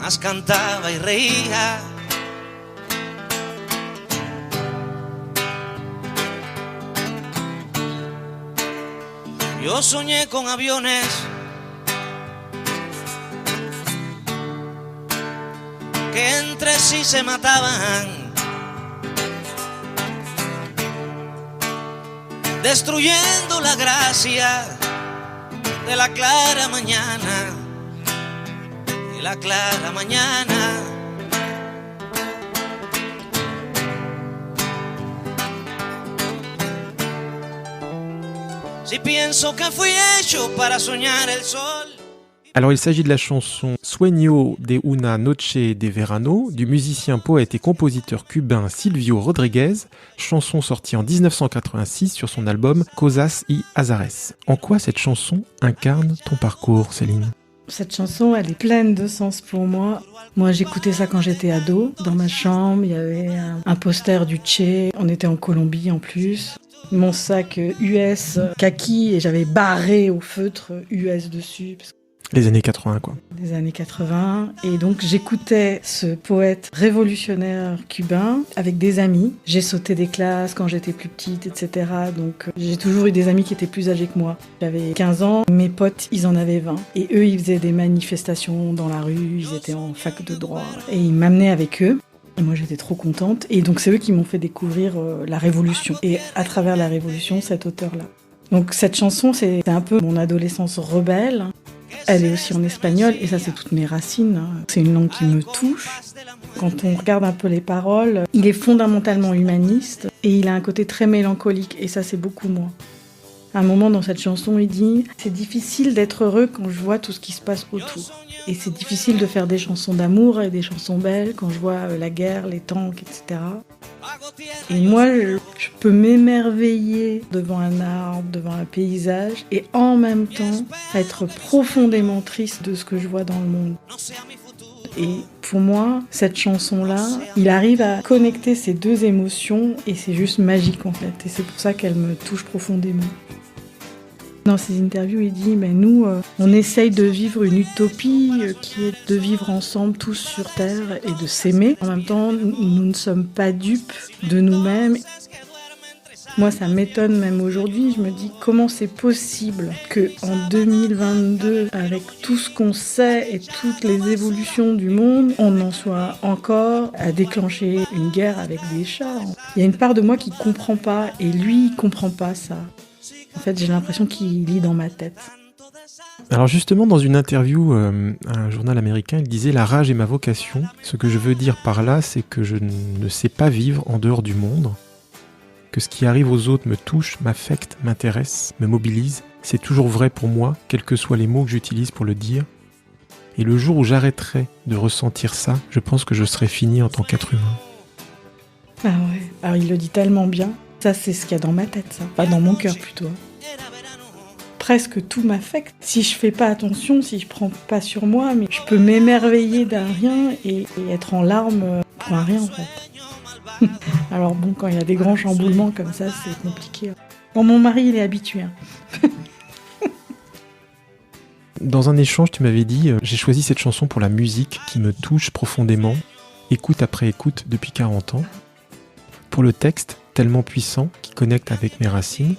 más cantaba y reía. Yo soñé con aviones que entre sí se mataban, destruyendo la gracia de la clara mañana, de la clara mañana. Si pienso que fui hecho para soñar el sol.
Alors il s'agit de la chanson Sueño de una noche de verano du musicien, poète et compositeur cubain Silvio Rodríguez, chanson sortie en 1986 sur son album Cosas y Azares. En quoi cette chanson incarne ton parcours, Céline ?
Cette chanson, elle est pleine de sens pour moi. Moi, j'écoutais ça quand j'étais ado. Dans ma chambre, il y avait un poster du Che. On était en Colombie en plus. Mon sac US kaki et j'avais barré au feutre US dessus.
Les années 80, quoi.
Des années 80. Et donc, j'écoutais ce poète révolutionnaire cubain avec des amis. J'ai sauté des classes quand j'étais plus petite, etc. Donc, j'ai toujours eu des amis qui étaient plus âgés que moi. J'avais 15 ans, mes potes, ils en avaient 20. Et eux, ils faisaient des manifestations dans la rue, ils étaient en fac de droit. Et ils m'amenaient avec eux. Et moi, j'étais trop contente. Et donc, c'est eux qui m'ont fait découvrir la Révolution. Et à travers la Révolution, cet auteur-là. Donc, cette chanson, c'est un peu mon adolescence rebelle. Elle est aussi en espagnol, et ça, c'est toutes mes racines. C'est une langue qui me touche. Quand on regarde un peu les paroles, il est fondamentalement humaniste, et il a un côté très mélancolique, et ça, c'est beaucoup moi. À un moment dans cette chanson, il dit « C'est difficile d'être heureux quand je vois tout ce qui se passe autour. Et c'est difficile de faire des chansons d'amour et des chansons belles quand je vois la guerre, les tanks, etc. » Et moi, je peux m'émerveiller devant un arbre, devant un paysage, et en même temps être profondément triste de ce que je vois dans le monde. Et pour moi, cette chanson-là, il arrive à connecter ces deux émotions, et c'est juste magique en fait. Et c'est pour ça qu'elle me touche profondément. Dans ses interviews, il dit nous, on essaye de vivre une utopie qui est de vivre ensemble tous sur Terre et de s'aimer. En même temps, nous ne sommes pas dupes de nous-mêmes. Moi, ça m'étonne même aujourd'hui. Je me dis comment c'est possible qu'en 2022, avec tout ce qu'on sait et toutes les évolutions du monde, on en soit encore à déclencher une guerre avec des chars. Il y a une part de moi qui ne comprend pas, et lui, il ne comprend pas ça. En fait, j'ai l'impression qu'il lit dans ma tête.
Alors justement, dans une interview à un journal américain, il disait « La rage est ma vocation. Ce que je veux dire par là, c'est que je ne sais pas vivre en dehors du monde, que ce qui arrive aux autres me touche, m'affecte, m'intéresse, me mobilise. C'est toujours vrai pour moi, quels que soient les mots que j'utilise pour le dire. Et le jour où j'arrêterai de ressentir ça, je pense que je serai fini en tant qu'être humain. »
Ah ouais, alors il le dit tellement bien. Ça, c'est ce qu'il y a dans ma tête, ça. Pas dans mon cœur, plutôt. Presque tout m'affecte. Si je fais pas attention, si je prends pas sur moi, mais je peux m'émerveiller d'un rien et être en larmes pour un rien, en fait. Alors bon, quand il y a des grands chamboulements comme ça, c'est compliqué. Bon, mon mari, il est habitué.
Dans un échange, tu m'avais dit « J'ai choisi cette chanson pour la musique qui me touche profondément, écoute après écoute depuis 40 ans. Pour le texte, tellement puissant, qui connecte avec mes racines,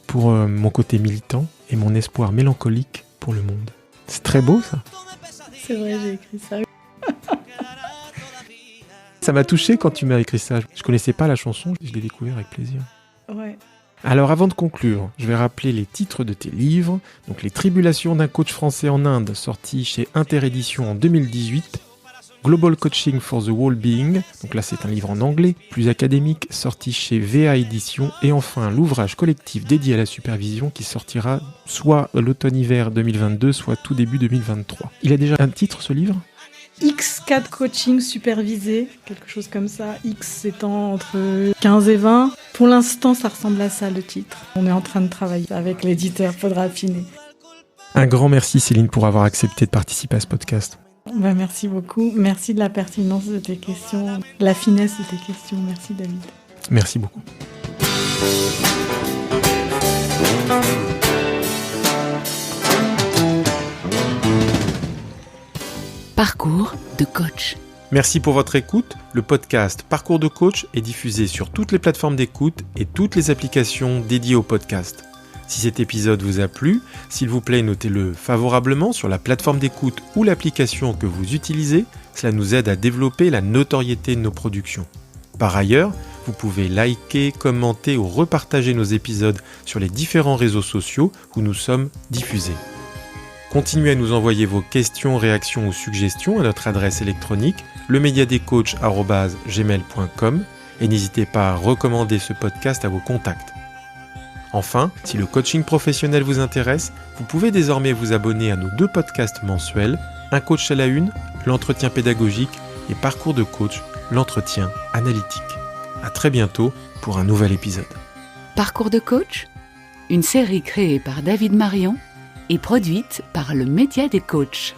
pour mon côté militant et mon espoir mélancolique pour le monde. » C'est très beau, ça.
C'est vrai, j'ai écrit ça.
Ça m'a touché quand tu m'as écrit ça. Je connaissais pas la chanson, je l'ai découvert avec plaisir.
Ouais.
Alors avant de conclure, je vais rappeler les titres de tes livres. Donc Les Tribulations d'un coach français en Inde, sorti chez Interédition en 2018. Global Coaching for the Wellbeing, donc là c'est un livre en anglais, plus académique, sorti chez VA Édition, et enfin l'ouvrage collectif dédié à la supervision qui sortira soit l'automne-hiver 2022, soit tout début 2023. Il a déjà un titre, ce livre ?
X cas de coaching supervisé, quelque chose comme ça. X étant entre 15 et 20. Pour l'instant, ça ressemble à ça, le titre. On est en train de travailler avec l'éditeur, faudra affiner.
Un grand merci Céline pour avoir accepté de participer à ce podcast.
Merci beaucoup. Merci de la pertinence de tes questions, de la finesse de tes questions. Merci David.
Merci beaucoup.
Parcours de coach.
Merci pour votre écoute. Le podcast Parcours de coach est diffusé sur toutes les plateformes d'écoute et toutes les applications dédiées au podcast. Si cet épisode vous a plu, s'il vous plaît, notez-le favorablement sur la plateforme d'écoute ou l'application que vous utilisez. Cela nous aide à développer la notoriété de nos productions. Par ailleurs, vous pouvez liker, commenter ou repartager nos épisodes sur les différents réseaux sociaux où nous sommes diffusés. Continuez à nous envoyer vos questions, réactions ou suggestions à notre adresse électronique lemediadescoach@gmail.com et n'hésitez pas à recommander ce podcast à vos contacts. Enfin, si le coaching professionnel vous intéresse, vous pouvez désormais vous abonner à nos 2 podcasts mensuels, Un coach à la une, l'entretien pédagogique, et Parcours de coach, l'entretien analytique. À très bientôt pour un nouvel épisode.
Parcours de coach, une série créée par David Marion et produite par le Média des coachs.